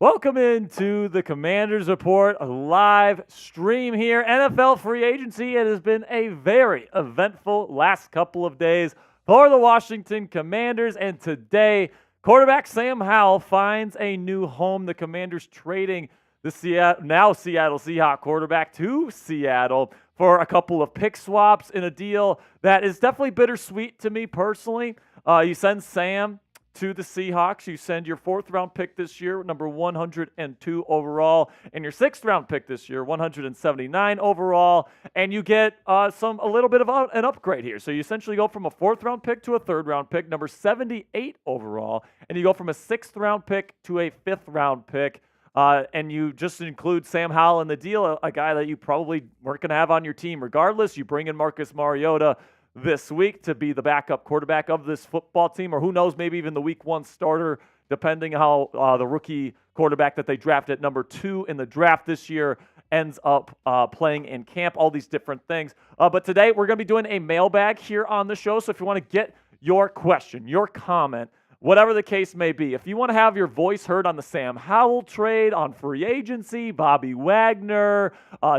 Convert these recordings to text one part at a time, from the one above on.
Welcome into the Commanders Report, a live stream here. NFL free agency. It has been a very eventful last couple of days for the Washington Commanders. And today, quarterback Sam Howell finds a new home. The Commanders trading the Seattle Seahawks quarterback to Seattle for a couple of pick swaps in a deal that is definitely bittersweet to me personally. You send Sam to the Seahawks. You send your 4th-round pick this year, number 102 overall, and your 6th-round pick this year, 179 overall, and you get a little bit of an upgrade here. So you essentially go from a 4th-round pick to a 3rd-round pick, number 78 overall, and you go from a 6th-round pick to a 5th-round pick, and you just include Sam Howell in the deal, a guy that you probably weren't going to have on your team regardless. You bring in Marcus Mariota this week to be the backup quarterback of this football team, or who knows, maybe even the week 1 starter, depending how the rookie quarterback that they drafted at number 2 in the draft this year ends up playing in camp, all these different things. But today we're going to be doing a mailbag here on the show, so if you want to get your question, your comment, whatever the case may be, if you want to have your voice heard on the Sam Howell trade, on free agency, Bobby Wagner,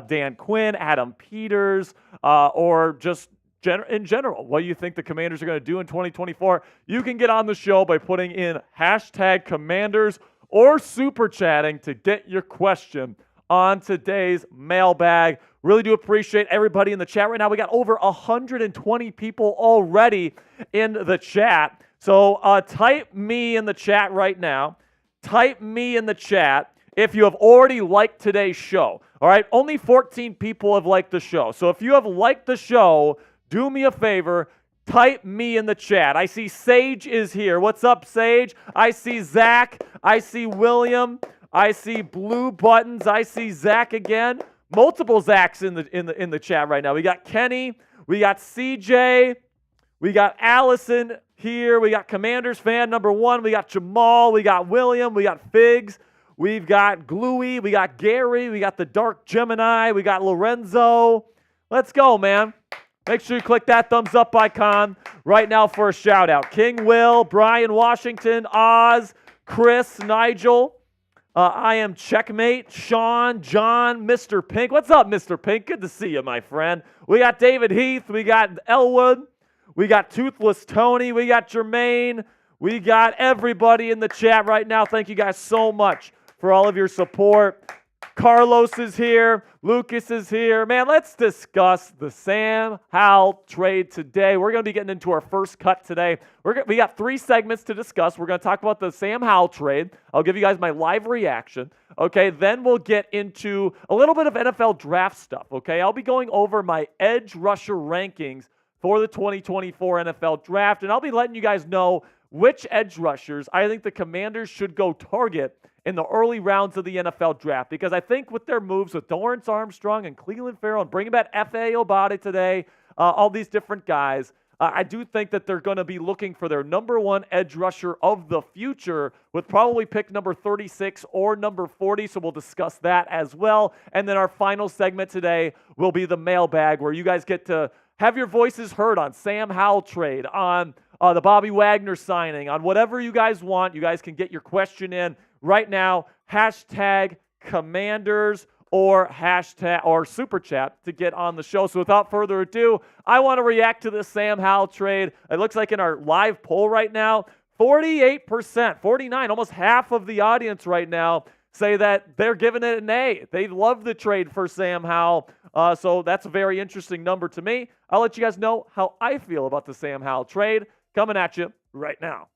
Dan Quinn, Adam Peters, or just in general, what you think the Commanders are going to do in 2024, you can get on the show by putting in hashtag Commanders or super chatting to get your question on today's mailbag. Really do appreciate everybody in the chat right now. We got over 120 people already in the chat. So type me in the chat right now. Type me in the chat if you have already liked today's show. All right, only 14 people have liked the show. So if you have liked the show, do me a favor, type me in the chat. I see Sage is here. What's up, Sage? I see Zach. I see William. I see Blue Buttons. I see Zach again. Multiple Zachs in the chat right now. We got Kenny. We got CJ. We got Allison here. We got Commanders fan number 1. We got Jamal. We got William. We got Figs. We've got Gluey. We got Gary. We got the Dark Gemini. We got Lorenzo. Let's go, man. Make sure you click that thumbs up icon right now for a shout out. King Will, Brian Washington, Oz, Chris, Nigel. I am Checkmate, Sean, John, Mr. Pink. What's up, Mr. Pink? Good to see you, my friend. We got David Heath. We got Elwood. We got Toothless Tony. We got Jermaine. We got everybody in the chat right now. Thank you guys so much for all of your support. Carlos is here. Lucas is here. Man, let's discuss the Sam Howell trade today. We're going to be getting into our first cut today. We got 3 segments to discuss. We're going to talk about the Sam Howell trade. I'll give you guys my live reaction. Okay, then we'll get into a little bit of NFL draft stuff. Okay, I'll be going over my edge rusher rankings for the 2024 NFL draft, and I'll be letting you guys know which edge rushers I think the Commanders should go target in the early rounds of the NFL draft, because I think with their moves with Dorrance Armstrong and Cleveland Farrell and bringing back F.A. Obade today, all these different guys, I do think that they're going to be looking for their number 1 edge rusher of the future with probably pick number 36 or number 40, so we'll discuss that as well. And then our final segment today will be the mailbag, where you guys get to have your voices heard on Sam Howell trade, on the Bobby Wagner signing, on whatever you guys want. You guys can get your question in right now, hashtag Commanders or hashtag or super chat to get on the show. So without further ado, I want to react to this Sam Howell trade. It looks like in our live poll right now, 48%, 49, almost half of the audience right now say that they're giving it an A. They love the trade for Sam Howell. So that's a very interesting number to me. I'll let you guys know how I feel about the Sam Howell trade coming at you right now.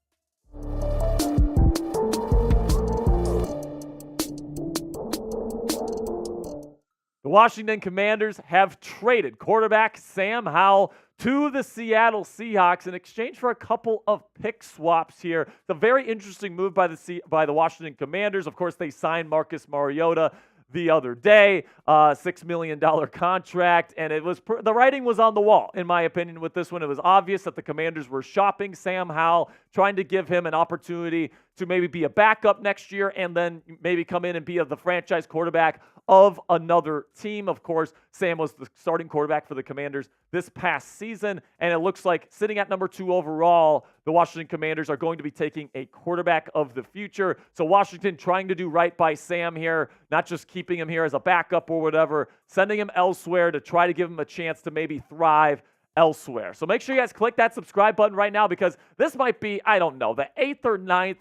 The Washington Commanders have traded quarterback Sam Howell to the Seattle Seahawks in exchange for a couple of pick swaps here. It's a very interesting move by the Washington Commanders. Of course, they signed Marcus Mariota the other day, $6 million contract, and it was the writing was on the wall, in my opinion, with this one. It was obvious that the Commanders were shopping Sam Howell trying to give him an opportunity to maybe be a backup next year and then maybe come in and be the franchise quarterback of another team. Of course, Sam was the starting quarterback for the Commanders this past season, and it looks like sitting at number 2 overall, the Washington Commanders are going to be taking a quarterback of the future. So Washington trying to do right by Sam here, not just keeping him here as a backup or whatever, sending him elsewhere to try to give him a chance to maybe thrive elsewhere. So make sure you guys click that subscribe button right now, because this might be, I don't know, the 8th or 9th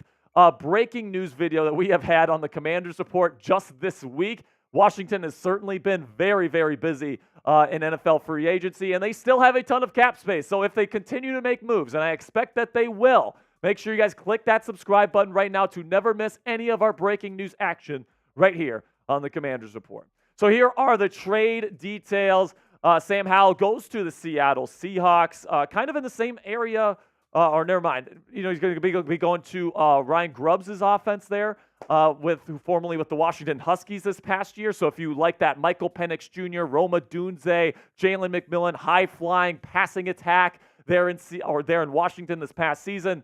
breaking news video that we have had on the Commanders Report just this week. Washington has certainly been very, very busy in NFL free agency, and they still have a ton of cap space. So if they continue to make moves, and I expect that they will, make sure you guys click that subscribe button right now to never miss any of our breaking news action right here on the Commanders Report. So here are the trade details. Sam Howell goes to the Seattle Seahawks, kind of in the same area, or never mind. You know, he's going to be going to Ryan Grubbs' offense there, formerly with the Washington Huskies this past year. So if you like that Michael Penix Jr., Roma Dunze, Jalen McMillan, high-flying passing attack there in Washington this past season,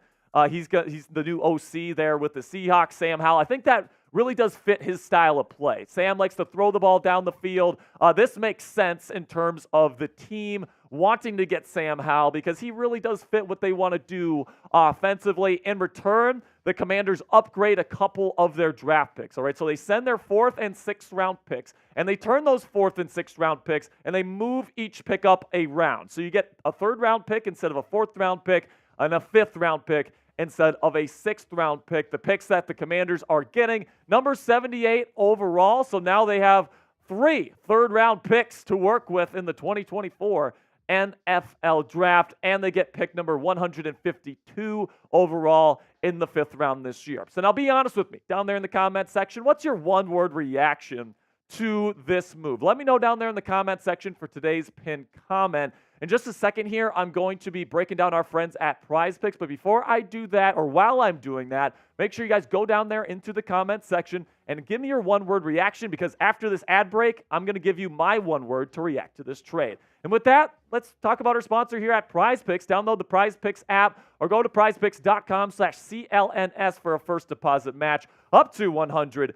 he's the new OC there with the Seahawks, Sam Howell. I think that really does fit his style of play. Sam likes to throw the ball down the field. This makes sense in terms of the team wanting to get Sam Howell, because he really does fit what they want to do offensively. In return, the Commanders upgrade a couple of their draft picks. All right, so they send their 4th and 6th round picks, and they turn those 4th and 6th round picks, and they move each pick up a round. So you get a 3rd round pick instead of a 4th round pick, and a 5th round pick instead of a 6th round pick. The picks that the Commanders are getting, number 78 overall. So now they have 3 third-round picks to work with in the 2024 NFL draft, and they get pick number 152 overall in the 5th round this year. So now be honest with me down there in the comment section. What's your one-word reaction to this move? Let me know down there in the comment section for today's pinned comment. In just a second here, I'm going to be breaking down our friends at Prize Picks. But before I do that, or while I'm doing that, make sure you guys go down there into the comment section and give me your one-word reaction, because after this ad break, I'm going to give you my one word to react to this trade. And with that, let's talk about our sponsor here at Prize Picks. Download the Prize Picks app or go to prizepicks.com/CLNS for a first deposit match up to $100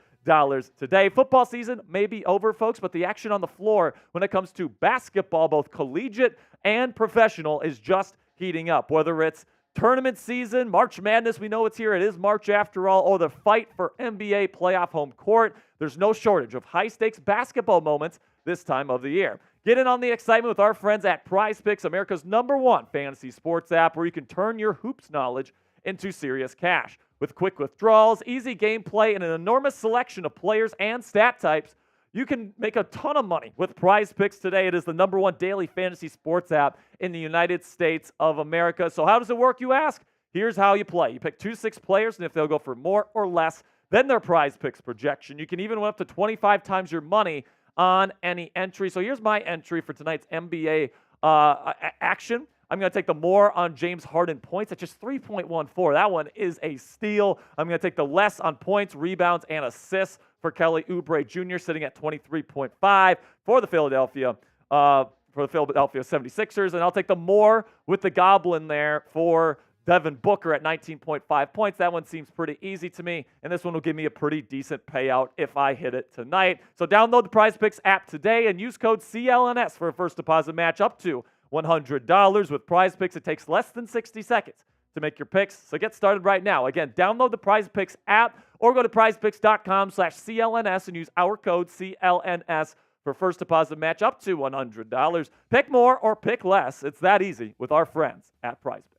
today. Football season may be over, folks, but the action on the floor when it comes to basketball, both collegiate and professional, is just heating up. Whether it's tournament season, March Madness, we know it's here. It is March after all, or the fight for NBA playoff home court. There's no shortage of high-stakes basketball moments this time of the year. Get in on the excitement with our friends at Prize Picks, America's #1 fantasy sports app, where you can turn your hoops knowledge into serious cash. With quick withdrawals, easy gameplay, and an enormous selection of players and stat types, you can make a ton of money with Prize Picks today. It is the #1 daily fantasy sports app in the United States of America. So how does it work, you ask? Here's how you play. You pick 2-6 players, and if they'll go for more or less than their Prize Picks projection, you can even win up to 25 times your money on any entry. So here's my entry for tonight's NBA action. I'm going to take the more on James Harden points at just 3.14. That one is a steal. I'm going to take the less on points, rebounds, and assists for Kelly Oubre Jr., sitting at 23.5 for the Philadelphia 76ers. And I'll take the more with the Goblin there for Devin Booker at 19.5 points. That one seems pretty easy to me, and this one will give me a pretty decent payout if I hit it tonight. So download the Prize Picks app today and use code CLNS for a first deposit match up to $100. With Prize Picks, it takes less than 60 seconds to make your picks. So get started right now. Again, download the Prize Picks app or go to prizepicks.com/CLNS and use our code CLNS for first deposit match up to $100. Pick more or pick less. It's that easy with our friends at Prize Picks.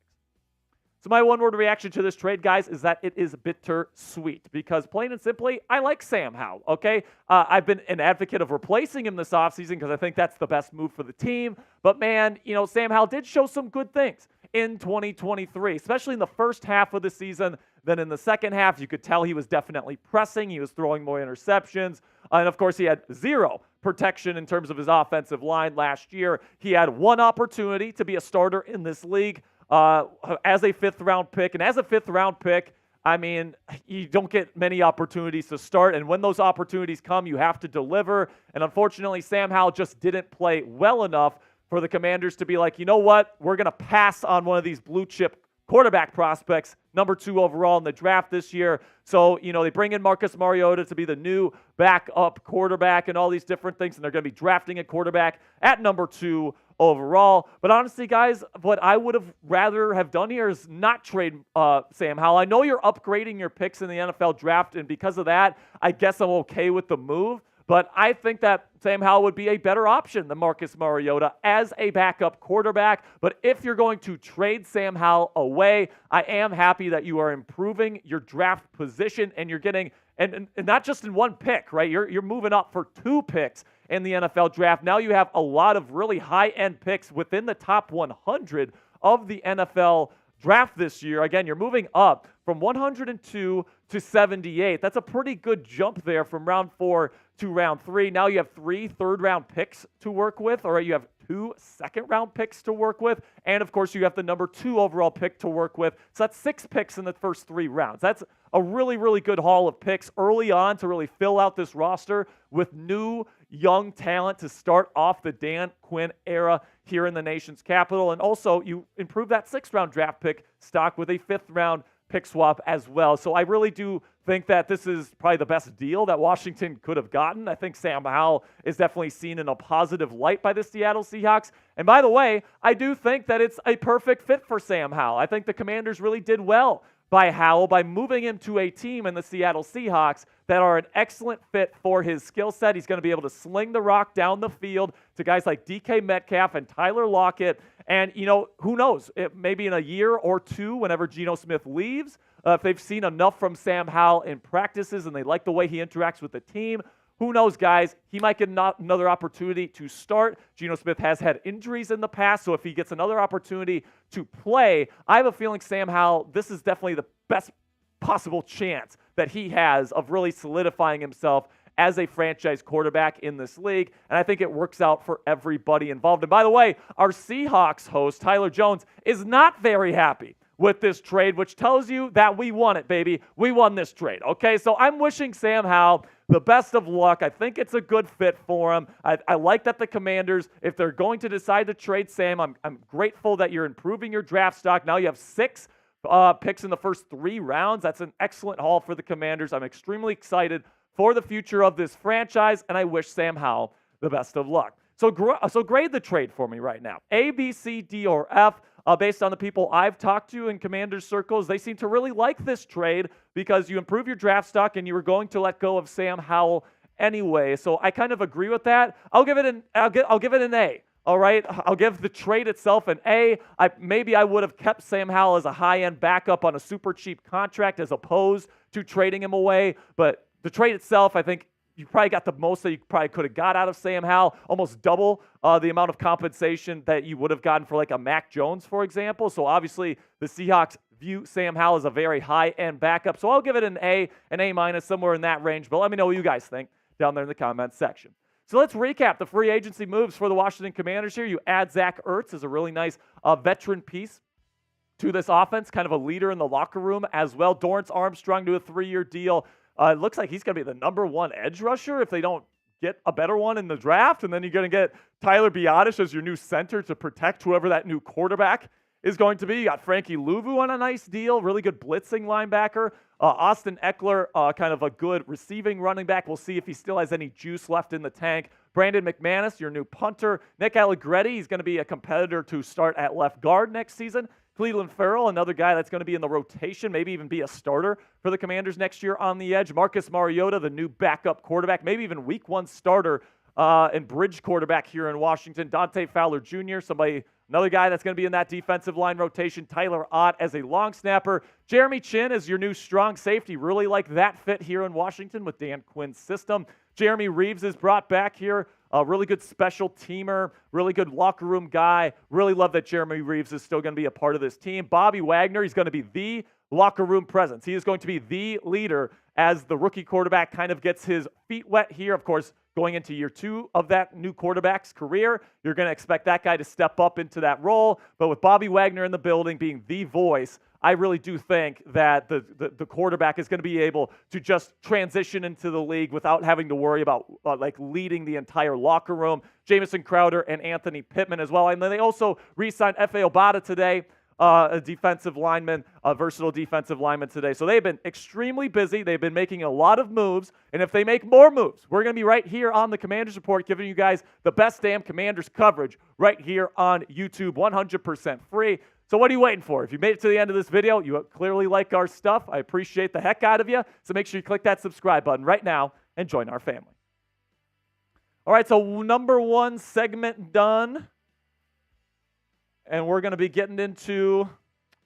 So my one-word reaction to this trade, guys, is that it is bittersweet, because plain and simply, I like Sam Howell, okay? I've been an advocate of replacing him this offseason because I think that's the best move for the team. But, man, you know, Sam Howell did show some good things in 2023, especially in the first half of the season. Then in the second half, you could tell he was definitely pressing. He was throwing more interceptions. And, of course, he had zero protection in terms of his offensive line last year. He had one opportunity to be a starter in this league as a 5th-round pick. And as a 5th-round pick, I mean, you don't get many opportunities to start. And when those opportunities come, you have to deliver. And unfortunately, Sam Howell just didn't play well enough for the Commanders to be like, you know what, we're going to pass on one of these blue-chip quarterback prospects, number 2 overall in the draft this year. So, they bring in Marcus Mariota to be the new backup quarterback and all these different things, and they're going to be drafting a quarterback at number 2 overall. But honestly, guys, what I would have rather have done here is not trade Sam Howell. I know you're upgrading your picks in the NFL draft, and because of that, I guess I'm okay with the move. But I think that Sam Howell would be a better option than Marcus Mariota as a backup quarterback. But if you're going to trade Sam Howell away, I am happy that you are improving your draft position and you're getting, and not just in one pick, right? You're moving up for 2 picks in the NFL draft. Now you have a lot of really high-end picks within the top 100 of the NFL draft this year. Again, you're moving up from 102 to 78. That's a pretty good jump there from round 4 to round 3. Now you have 3 third-round picks to work with, or you have 2 second-round picks to work with, and of course you have the number 2 overall pick to work with. So that's 6 picks in the first 3 rounds. That's a really, really good haul of picks early on to really fill out this roster with new, young talent to start off the Dan Quinn era here in the nation's capital. And also, you improve that 6th-round draft pick stock with a 5th-round pick swap as well. So I really do think that this is probably the best deal that Washington could have gotten. I think Sam Howell is definitely seen in a positive light by the Seattle Seahawks. And by the way, I do think that it's a perfect fit for Sam Howell. I think the Commanders really did well by Howell by moving him to a team in the Seattle Seahawks that are an excellent fit for his skill set. He's going to be able to sling the rock down the field to guys like DK Metcalf and Tyler Lockett. And, who knows? Maybe in a year or 2, whenever Geno Smith leaves, if they've seen enough from Sam Howell in practices and they like the way he interacts with the team, who knows, guys? He might get another opportunity to start. Geno Smith has had injuries in the past, so if he gets another opportunity to play, I have a feeling Sam Howell, this is definitely the best possible chance that he has of really solidifying himself as a franchise quarterback in this league, and I think it works out for everybody involved. And by the way, our Seahawks host, Tyler Jones, is not very happy with this trade, which tells you that we won it, baby. We won this trade, okay? So I'm wishing Sam Howell the best of luck. I think it's a good fit for him. I like that the Commanders, if they're going to decide to trade Sam, I'm grateful that you're improving your draft stock. Now you have 6 picks in the first 3 rounds. That's an excellent haul for the Commanders. I'm extremely excited for the future of this franchise, and I wish Sam Howell the best of luck. So grade the trade for me right now. A, B, C, D, or F. Based on the people I've talked to in Commanders circles, they seem to really like this trade because you improve your draft stock and you were going to let go of Sam Howell anyway. So I kind of agree with that. I'll give it an A. All right, I'll give the trade itself an A. Maybe I would have kept Sam Howell as a high-end backup on a super cheap contract as opposed to trading him away. But the trade itself, I think you probably got the most that you probably could have got out of Sam Howell, almost double the amount of compensation that you would have gotten for like a Mac Jones, for example. So obviously the Seahawks view Sam Howell as a very high-end backup. So I'll give it an A, an A-, somewhere in that range. But let me know what you guys think down there in the comments section. So let's recap the free agency moves for the Washington Commanders here. You add Zach Ertz as a really nice veteran piece to this offense, kind of a leader in the locker room as well. Dorrance Armstrong to a 3-year deal. It looks like he's going to be the number 1 edge rusher if they don't get a better one in the draft. And then you're going to get Tyler Biadasz as your new center to protect whoever that new quarterback is going to be. You got Frankie Louvu on a nice deal, really good blitzing linebacker. Austin Ekeler, kind of a good receiving running back. We'll see if he still has any juice left in the tank. Brandon McManus, your new punter. Nick Allegretti, he's going to be a competitor to start at left guard next season. Cleveland Farrell, another guy that's going to be in the rotation, maybe even be a starter for the Commanders next year on the edge. Marcus Mariota, the new backup quarterback, maybe even week 1 starter and bridge quarterback here in Washington. Dante Fowler Jr., another guy that's going to be in that defensive line rotation. Tyler Ott as a long snapper. Jeremy Chin is your new strong safety. Really like that fit here in Washington with Dan Quinn's system. Jeremy Reeves is brought back here. A really good special teamer, really good locker room guy. Really love that Jeremy Reeves is still going to be a part of this team. Bobby Wagner, he's going to be the locker room presence. He is going to be the leader as the rookie quarterback kind of gets his feet wet here. Of course, going into year 2 of that new quarterback's career, you're going to expect that guy to step up into that role. But with Bobby Wagner in the building being the voice, I really do think that the quarterback is going to be able to just transition into the league without having to worry about leading the entire locker room. Jamison Crowder and Anthony Pittman as well. And then they also re-signed Efe Obada today. a defensive lineman, a versatile defensive lineman today. So they've been extremely busy. They've been making a lot of moves. And if they make more moves, we're going to be right here on the Commanders Report giving you guys the best damn Commanders coverage right here on YouTube, 100% free. So what are you waiting for? If you made it to the end of this video, you clearly like our stuff. I appreciate the heck out of you. So make sure you click that subscribe button right now and join our family. All right, so number one segment done. And we're going to be getting into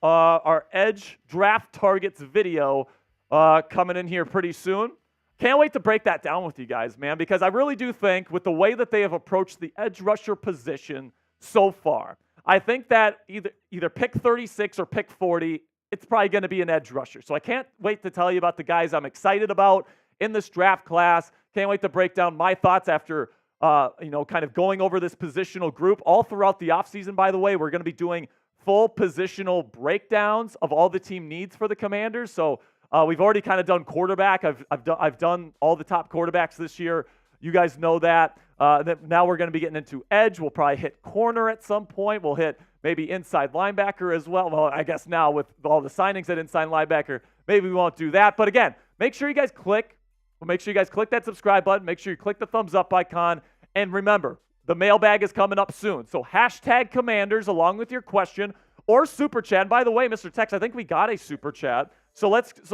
our Edge Draft Targets video coming in here pretty soon. Can't wait to break that down with you guys, man, because I really do think with the way that they have approached the edge rusher position so far, I think that either pick 36 or pick 40, it's probably going to be an edge rusher. So I can't wait to tell you about the guys I'm excited about in this draft class. Can't wait to break down my thoughts after kind of going over this positional group all throughout the offseason. By the way, we're going to be doing full positional breakdowns of all the team needs for the Commanders. So we've already kind of done quarterback. I've done all the top quarterbacks this year. You guys know that. Now we're going to be getting into edge. We'll probably hit corner at some point. We'll hit maybe inside linebacker as well. Well, I guess now with all the signings at inside linebacker, maybe we won't do that. But again, make sure you guys click that subscribe button. Make sure you click the thumbs up icon. And remember, the mailbag is coming up soon. So hashtag Commanders along with your question or super chat. And by the way, Mr. Tex, I think we got a super chat. So let's get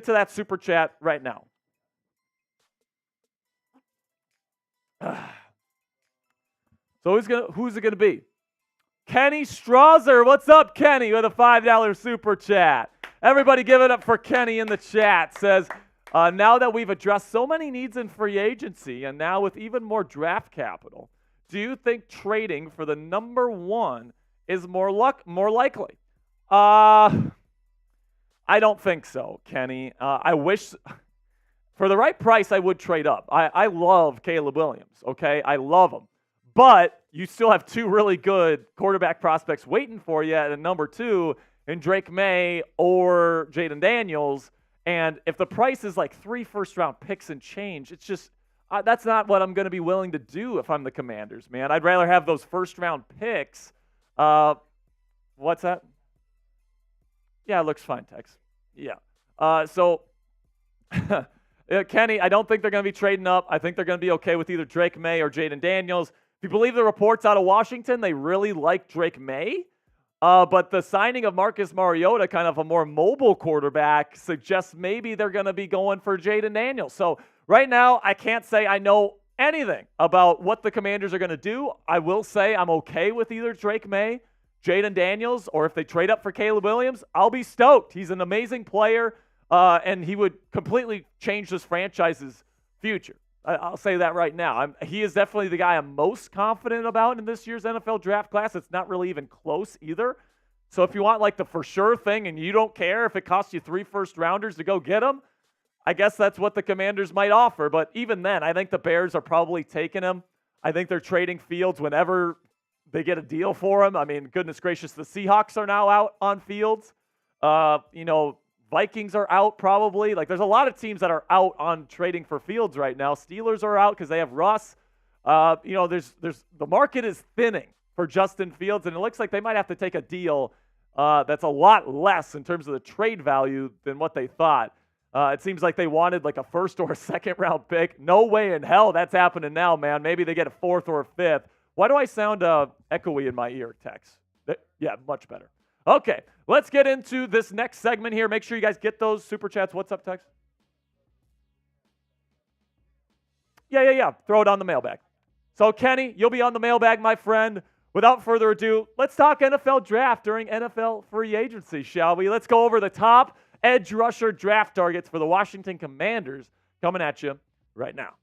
to that super chat right now. So who's it gonna be? Kenny Strauser. What's up, Kenny, with a $5 super chat? Everybody give it up for Kenny in the chat. Says, now that we've addressed so many needs in free agency and now with even more draft capital, do you think trading for the number one is more likely? I don't think so, Kenny. I wish for the right price I would trade up. I love Caleb Williams, okay? I love him. But you still have two really good quarterback prospects waiting for you at number two in Drake May or Jaden Daniels. And if the price is like 3 first-round picks and change, it's just that's not what I'm going to be willing to do if I'm the Commanders, man. I'd rather have those first-round picks. What's that? Yeah, it looks fine, Tex. Yeah. Kenny, I don't think they're going to be trading up. I think they're going to be okay with either Drake May or Jaden Daniels. If you believe the reports out of Washington, they really like Drake May. But the signing of Marcus Mariota, kind of a more mobile quarterback, suggests maybe they're going to be going for Jaden Daniels. So right now, I can't say I know anything about what the Commanders are going to do. I will say I'm okay with either Drake May, Jaden Daniels, or if they trade up for Caleb Williams, I'll be stoked. He's an amazing player, and he would completely change this franchise's future. I'll say that right now. He is definitely the guy I'm most confident about in this year's NFL draft class. It's not really even close either. So if you want like the for sure thing and you don't care if it costs you 3 first-rounders to go get him, I guess that's what the Commanders might offer. But even then, I think the Bears are probably taking him. I think they're trading Fields whenever they get a deal for him. I mean, goodness gracious, the Seahawks are now out on Fields. Vikings are out probably. Like, there's a lot of teams that are out on trading for Fields right now. Steelers are out because they have Russ. There's the market is thinning for Justin Fields, and it looks like they might have to take a deal that's a lot less in terms of the trade value than what they thought. It seems like they wanted like a first or a second-round pick. No way in hell that's happening now, man. Maybe they get a 4th or a 5th. Why do I sound echoey in my ear, Tex? Yeah, much better. Okay, let's get into this next segment here. Make sure you guys get those super chats. What's up, Tex? Yeah. Throw it on the mailbag. So, Kenny, you'll be on the mailbag, my friend. Without further ado, let's talk NFL draft during NFL free agency, shall we? Let's go over the top edge rusher draft targets for the Washington Commanders coming at you right now.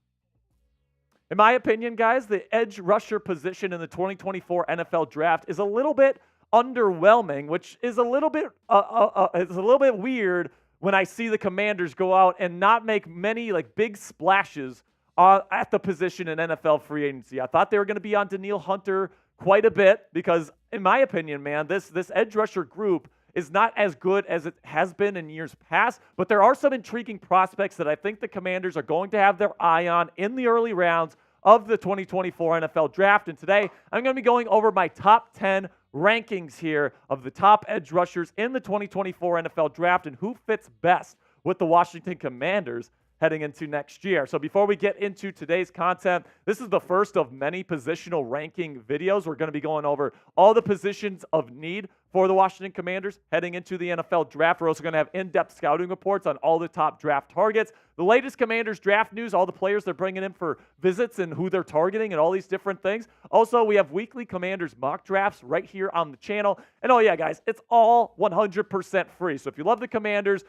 In my opinion, guys, the edge rusher position in the 2024 NFL draft is a little bit underwhelming, which is a little bit weird when I see the Commanders go out and not make many like big splashes at the position in NFL free agency. I thought they were going to be on Danielle Hunter quite a bit because, in my opinion, man, this edge rusher group is not as good as it has been in years past, but there are some intriguing prospects that I think the Commanders are going to have their eye on in the early rounds of the 2024 NFL Draft. And today, I'm going to be going over my top 10 rankings here of the top edge rushers in the 2024 NFL Draft and who fits best with the Washington Commanders heading into next year. So before we get into today's content, this is the first of many positional ranking videos. We're going to be going over all the positions of need for the Washington Commanders heading into the NFL Draft. We're also going to have in-depth scouting reports on all the top draft targets, the latest Commanders draft news, all the players they're bringing in for visits and who they're targeting and all these different things. Also, we have weekly Commanders mock drafts right here on the channel. And oh yeah, guys, it's all 100% free. So if you love the Commanders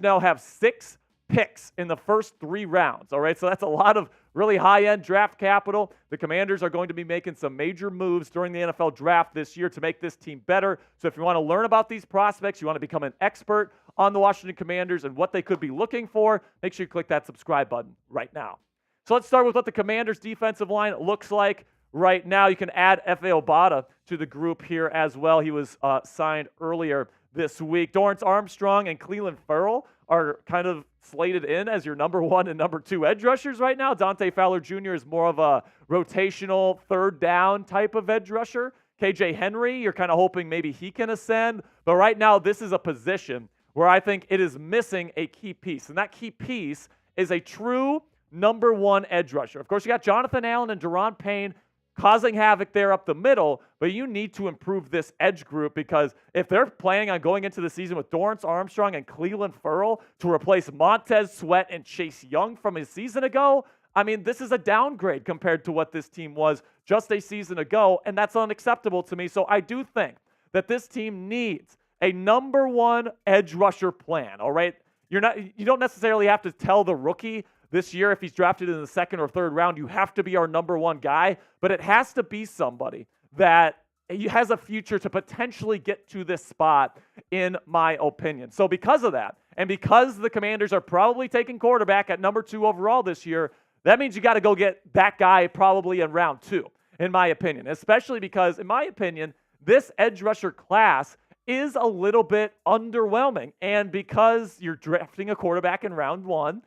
now have 6 picks in the first 3 rounds. All right, so that's a lot of really high-end draft capital. The Commanders are going to be making some major moves during the NFL Draft this year to make this team better. So if you want to learn about these prospects, you want to become an expert on the Washington Commanders and what they could be looking for, make sure you click that subscribe button right now. So let's start with what the Commanders' defensive line looks like right now. You can add F.A. Obata to the group here as well. He was signed earlier this week. Dorrance Armstrong and Clelin Ferrell are kind of slated in as your number 1 and number 2 edge rushers right now. Dante Fowler Jr. is more of a rotational third down type of edge rusher. KJ Henry, you're kind of hoping maybe he can ascend. But right now, this is a position where I think it is missing a key piece. And that key piece is a true number 1 edge rusher. Of course, you got Jonathan Allen and Daron Payne causing havoc there up the middle, but you need to improve this edge group because if they're planning on going into the season with Dorrance Armstrong and Clelin Ferrell to replace Montez Sweat and Chase Young from a season ago, I mean, this is a downgrade compared to what this team was just a season ago, and that's unacceptable to me. So I do think that this team needs a number 1 edge rusher plan, all right? You don't necessarily have to tell the rookie this year, if he's drafted in the 2nd or 3rd round, you have to be our number 1 guy, but it has to be somebody that has a future to potentially get to this spot, in my opinion. So because of that, and because the Commanders are probably taking quarterback at number 2 overall this year, that means you got to go get that guy probably in round 2, in my opinion, especially because, in my opinion, this edge rusher class is a little bit underwhelming. And because you're drafting a quarterback in round 1,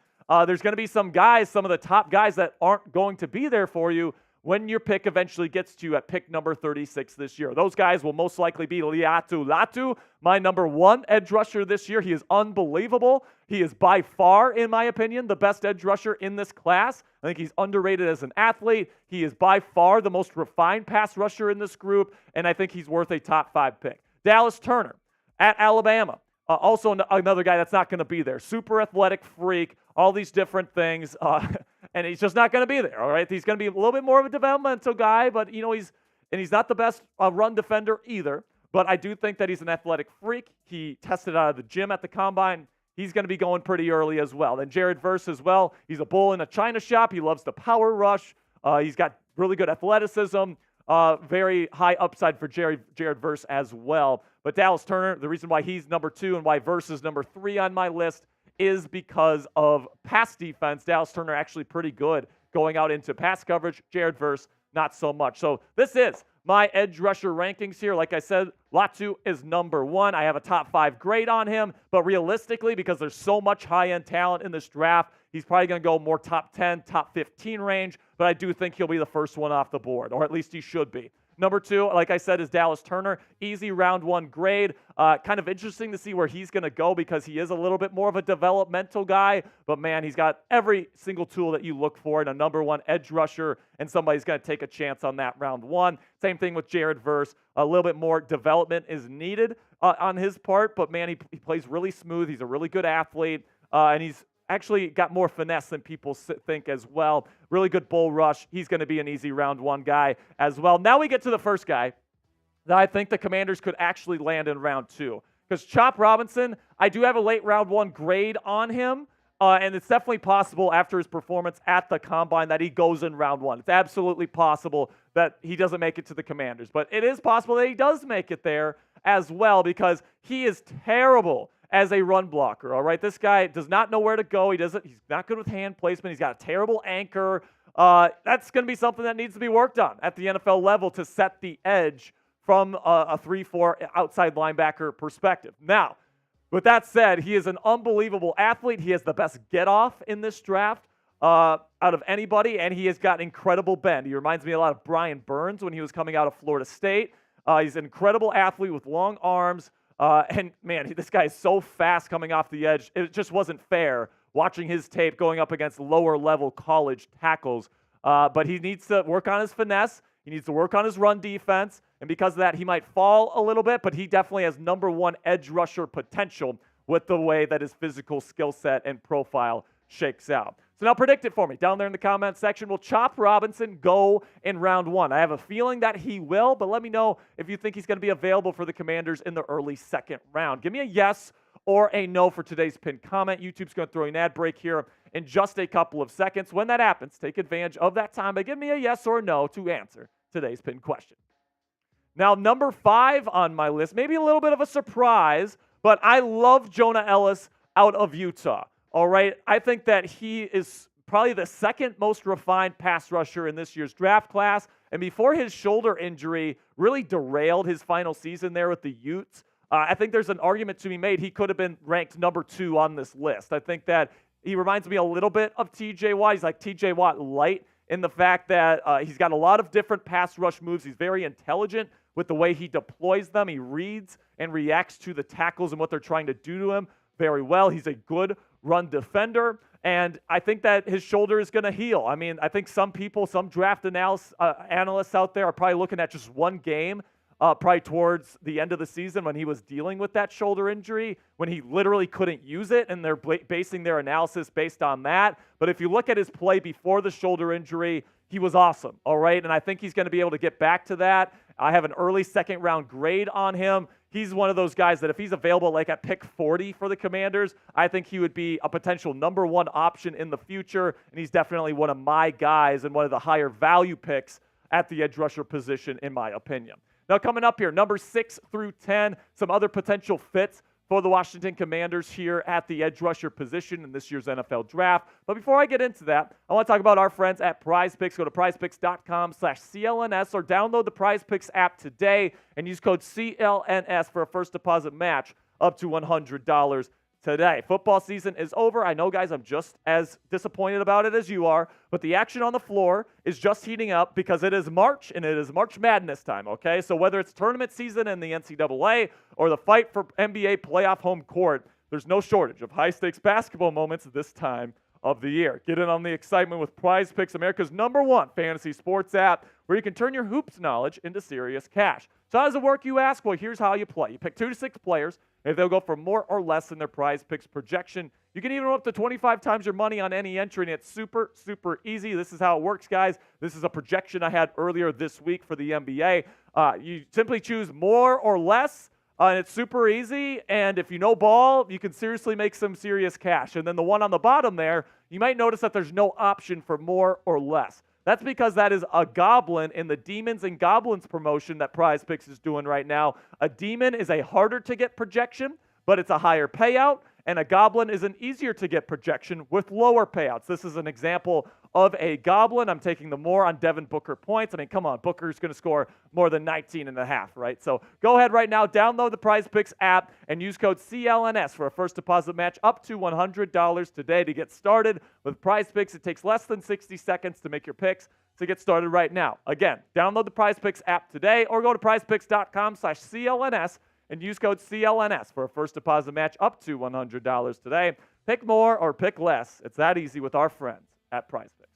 there's going to be some of the top guys that aren't going to be there for you when your pick eventually gets to you at pick number 36 this year. Those guys will most likely be Laiatu Latu, my number 1 edge rusher this year. He is unbelievable. He is by far, in my opinion, the best edge rusher in this class. I think he's underrated as an athlete. He is by far the most refined pass rusher in this group, and I think he's worth a top 5 pick. Dallas Turner at Alabama. Also another guy that's not going to be there. Super athletic freak, all these different things, and he's just not going to be there, all right? He's going to be a little bit more of a developmental guy, but, he's not the best run defender either, but I do think that he's an athletic freak. He tested out of the gym at the Combine. He's going to be going pretty early as well. Then Jared Verse as well. He's a bull in a china shop. He loves the power rush. He's got really good athleticism. Very high upside for Jared Verse as well. But Dallas Turner, the reason why he's number 2 and why Verse is number 3 on my list is because of pass defense. Dallas Turner actually pretty good going out into pass coverage. Jared Verse, not so much. So this is my edge rusher rankings here. Like I said, Latu is number 1. I have a top 5 grade on him, but realistically, because there's so much high-end talent in this draft, he's probably going to go more top 10, top 15 range, but I do think he'll be the first one off the board, or at least he should be. Number 2, like I said, is Dallas Turner. Easy round 1 grade. Kind of interesting to see where he's going to go because he is a little bit more of a developmental guy. But, man, he's got every single tool that you look for in a number 1 edge rusher, and somebody's going to take a chance on that round 1. Same thing with Jared Verse. A little bit more development is needed on his part, but, man, he plays really smooth. He's a really good athlete, and he's actually got more finesse than people think as well. Really good bull rush. He's going to be an easy round 1 guy as well. Now we get to the first guy that I think the Commanders could actually land in round 2. Because Chop Robinson, I do have a late round 1 grade on him, and it's definitely possible after his performance at the Combine that he goes in round 1. It's absolutely possible that he doesn't make it to the Commanders. But it is possible that he does make it there as well because he is terrible as a run blocker, all right? This guy does not know where to go. He's not good with hand placement. He's got a terrible anchor. That's going to be something that needs to be worked on at the NFL level to set the edge from a 3-4 outside linebacker perspective. Now, with that said, he is an unbelievable athlete. He has the best get-off in this draft out of anybody, and he has got incredible bend. He reminds me a lot of Brian Burns when he was coming out of Florida State. He's an incredible athlete with long arms. And, man, this guy is so fast coming off the edge. It just wasn't fair watching his tape going up against lower-level college tackles. But he needs to work on his finesse. He needs to work on his run defense. And because of that, he might fall a little bit, but he definitely has number one edge rusher potential with the way that his physical skill set and profile shakes out. So now predict it for me down there in the comments section. Will Chop Robinson go in round one? I have a feeling that he will, but let me know if you think he's going to be available for the Commanders in the early second round. Give me a yes or a no for today's pinned comment. YouTube's going to throw an ad break here in just a couple of seconds. When that happens, take advantage of that time by giving me a yes or a no to answer today's pinned question. Now, number 5 on my list, maybe a little bit of a surprise, but I love Jonah Elliss out of Utah. All right, I think that he is probably the second most refined pass rusher in this year's draft class. And before his shoulder injury really derailed his final season there with the Utes, I think there's an argument to be made he could have been ranked number 2 on this list. I think that he reminds me a little bit of T.J. Watt. He's like T.J. Watt light in the fact that he's got a lot of different pass rush moves. He's very intelligent with the way he deploys them. He reads and reacts to the tackles and what they're trying to do to him very well. He's a good run defender, and I think that his shoulder is going to heal. I mean, I think some people, some draft analysts out there are probably looking at just one game, probably towards the end of the season when he was dealing with that shoulder injury, when he literally couldn't use it, and they're basing their analysis based on that. But if you look at his play before the shoulder injury, he was awesome, all right? And I think he's going to be able to get back to that. I have an early second-round grade on him. He's one of those guys that if he's available like at pick 40 for the Commanders, I think he would be a potential number 1 option in the future, and he's definitely one of my guys and one of the higher value picks at the edge rusher position, in my opinion. Now, coming up here, number 6 through 10, some other potential fits for the Washington Commanders here at the edge rusher position in this year's NFL draft. But before I get into that, I want to talk about our friends at Prize Picks. Go to prizepicks.com/CLNS or download the Prize Picks app today and use code CLNS for a first deposit match up to $100 today. Football season is over. I know, guys, I'm just as disappointed about it as you are, but the action on the floor is just heating up because it is March, and it is March Madness time, okay? So whether it's tournament season in the NCAA or the fight for NBA playoff home court, there's no shortage of high-stakes basketball moments this time of the year. Get in on the excitement with Prize Picks, America's #1 fantasy sports app, where you can turn your hoops knowledge into serious cash. So how does it work, you ask? Well, here's how you play. You pick 2 to 6 players, and they'll go for more or less than their Prize Picks projection. You can even go up to 25 times your money on any entry, and it's super, super easy. This is how it works, guys. This is a projection I had earlier this week for the NBA. You simply choose more or less, and it's super easy. And if you know ball, you can seriously make some serious cash. And then the one on the bottom there, you might notice that there's no option for more or less. That's because that is a goblin in the Demons and Goblins promotion that Prize Picks is doing right now. A demon is a harder to get projection, but it's a higher payout. And a goblin is an easier to get projection with lower payouts. This is an example of a goblin. I'm taking the more on Devin Booker points. I mean, come on, Booker's going to score more than 19.5, right? So go ahead right now, download the Prize Picks app, and use code CLNS for a first deposit match up to $100 today to get started. With Prize Picks, it takes less than 60 seconds to make your picks. To get started right now. Again, download the Prize Picks app today or go to prizepicks.com/CLNS and use code CLNS for a first deposit match up to $100 today. Pick more or pick less. It's that easy with our friends at Prize Picks.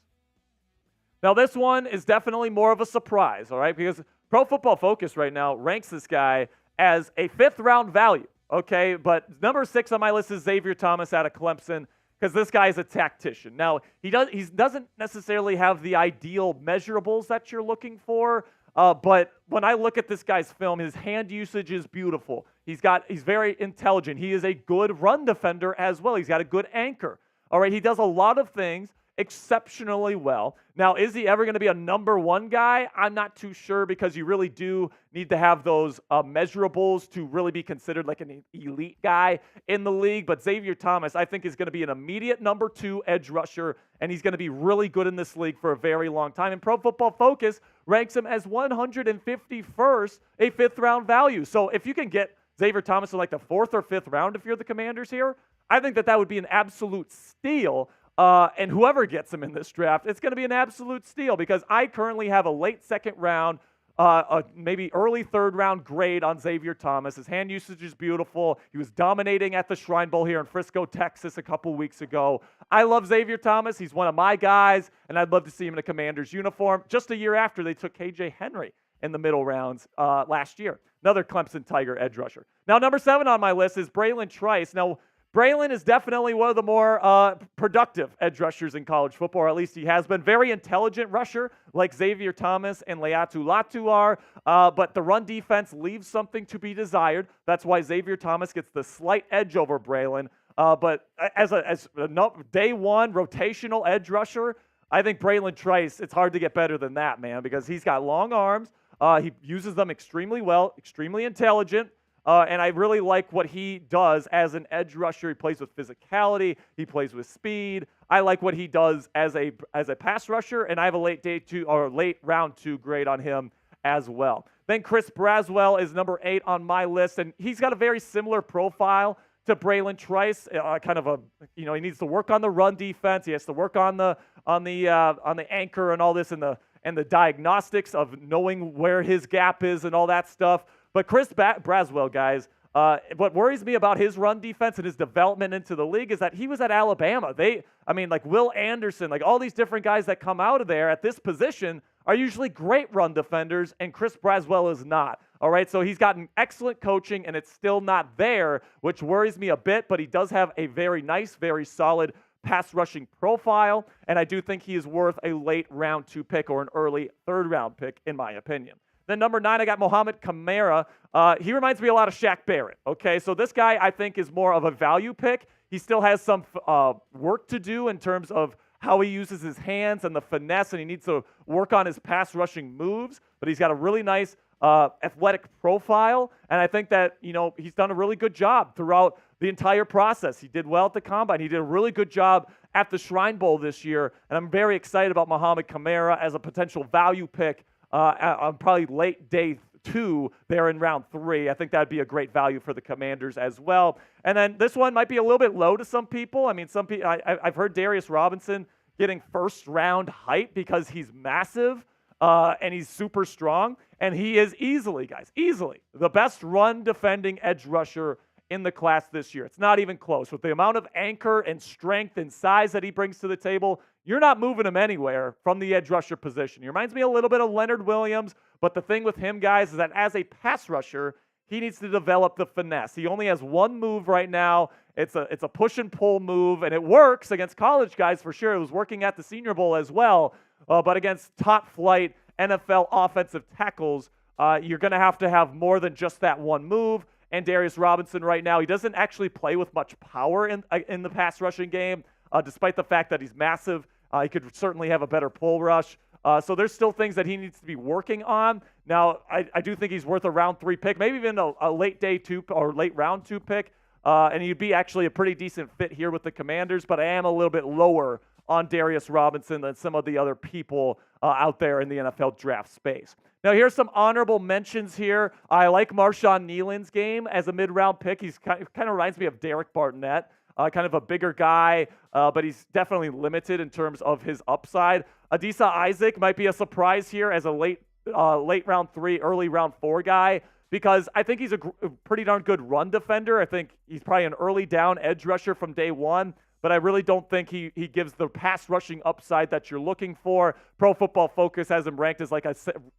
Now, this one is definitely more of a surprise, all right, because Pro Football Focus right now ranks this guy as a 5th-round value, okay? But number 6 on my list is Xavier Thomas out of Clemson, because this guy is a tactician. Now, he doesn't necessarily have the ideal measurables that you're looking for, but when I look at this guy's film, his hand usage is beautiful. He's very intelligent. He is a good run defender as well. He's got a good anchor. All right, he does a lot of things exceptionally well. Now, is he ever going to be a number 1 guy? I'm not too sure, because you really do need to have those measurables to really be considered like an elite guy in the league. But Xavier Thomas, I think, is going to be an immediate number 2 edge rusher, and he's going to be really good in this league for a very long time. And Pro Football Focus ranks him as 151st, a 5th-round value. So if you can get Xavier Thomas in like the 4th or 5th round if you're the Commanders here, I think that would be an absolute steal And whoever gets him in this draft, it's going to be an absolute steal because I currently have a late second round, maybe early third round grade on Xavier Thomas. His hand usage is beautiful. He was dominating at the Shrine Bowl here in Frisco, Texas a couple weeks ago. I love Xavier Thomas. He's one of my guys, and I'd love to see him in a Commander's uniform. Just a year after they took KJ Henry in the middle rounds last year. Another Clemson Tiger edge rusher. Now, number 7 on my list is Braylon Trice. Now, Braylon is definitely one of the more productive edge rushers in college football, or at least he has been. Very intelligent rusher like Xavier Thomas and Leatu Latu are, but the run defense leaves something to be desired. That's why Xavier Thomas gets the slight edge over Braylon. But as a day one rotational edge rusher, I think Braylon Trice, it's hard to get better than that, man, because he's got long arms. He uses them extremely well, extremely intelligent. And I really like what he does as an edge rusher. He plays with physicality. He plays with speed. I like what he does as a pass rusher, and I have a late round 2 grade on him as well. Then Chris Braswell is number 8 on my list, and he's got a very similar profile to Braylon Trice. He needs to work on the run defense. He has to work on the anchor and all this, and the diagnostics of knowing where his gap is and all that stuff. But Chris Braswell, guys, what worries me about his run defense and his development into the league is that he was at Alabama. Will Anderson, like all these different guys that come out of there at this position are usually great run defenders, and Chris Braswell is not. All right, so he's gotten excellent coaching, and it's still not there, which worries me a bit, but he does have a very nice, very solid pass rushing profile, and I do think he is worth a late round 2 pick or an early third round pick, in my opinion. Then number 9, I got Mohamed Kamara. He reminds me a lot of Shaq Barrett. Okay, so this guy I think is more of a value pick. He still has some work to do in terms of how he uses his hands and the finesse, and he needs to work on his pass rushing moves. But he's got a really nice athletic profile, and I think that he's done a really good job throughout the entire process. He did well at the Combine. He did a really good job at the Shrine Bowl this year, and I'm very excited about Mohamed Kamara as a potential value pick on probably late day 2 there in round 3. I think that'd be a great value for the Commanders as well. And then this one might be a little bit low to some people. I mean, I've heard Darius Robinson getting first round hype because he's massive and he's super strong. And he is easily the best run defending edge rusher in the class this year. It's not even close. With the amount of anchor and strength and size that he brings to the table, you're not moving him anywhere from the edge rusher position. He reminds me a little bit of Leonard Williams, but the thing with him, guys, is that as a pass rusher, he needs to develop the finesse. He only has one move right now. It's a push and pull move, and it works against college guys for sure. It was working at the Senior Bowl as well, but against top flight NFL offensive tackles, you're going to have more than just that one move. And Darius Robinson right now, he doesn't actually play with much power in the pass rushing game, despite the fact that he's massive. He could certainly have a better pull rush. So there's still things that he needs to be working on. Now, I do think he's worth a round 3 pick, maybe even a late day 2 or late round 2 pick. And he'd be actually a pretty decent fit here with the Commanders, but I am a little bit lower on Darius Robinson than some of the other people out there in the NFL draft space. Now, here's some honorable mentions here. I like Marshawn Nealon's game as a mid-round pick. He's kind of reminds me of Derek Barnett, kind of a bigger guy, but he's definitely limited in terms of his upside. Adisa Isaac might be a surprise here as a late round 3, early round 4 guy, because I think he's a pretty darn good run defender. I think he's probably an early down edge rusher from day 1. But I really don't think he gives the pass rushing upside that you're looking for. Pro Football Focus has him ranked as like a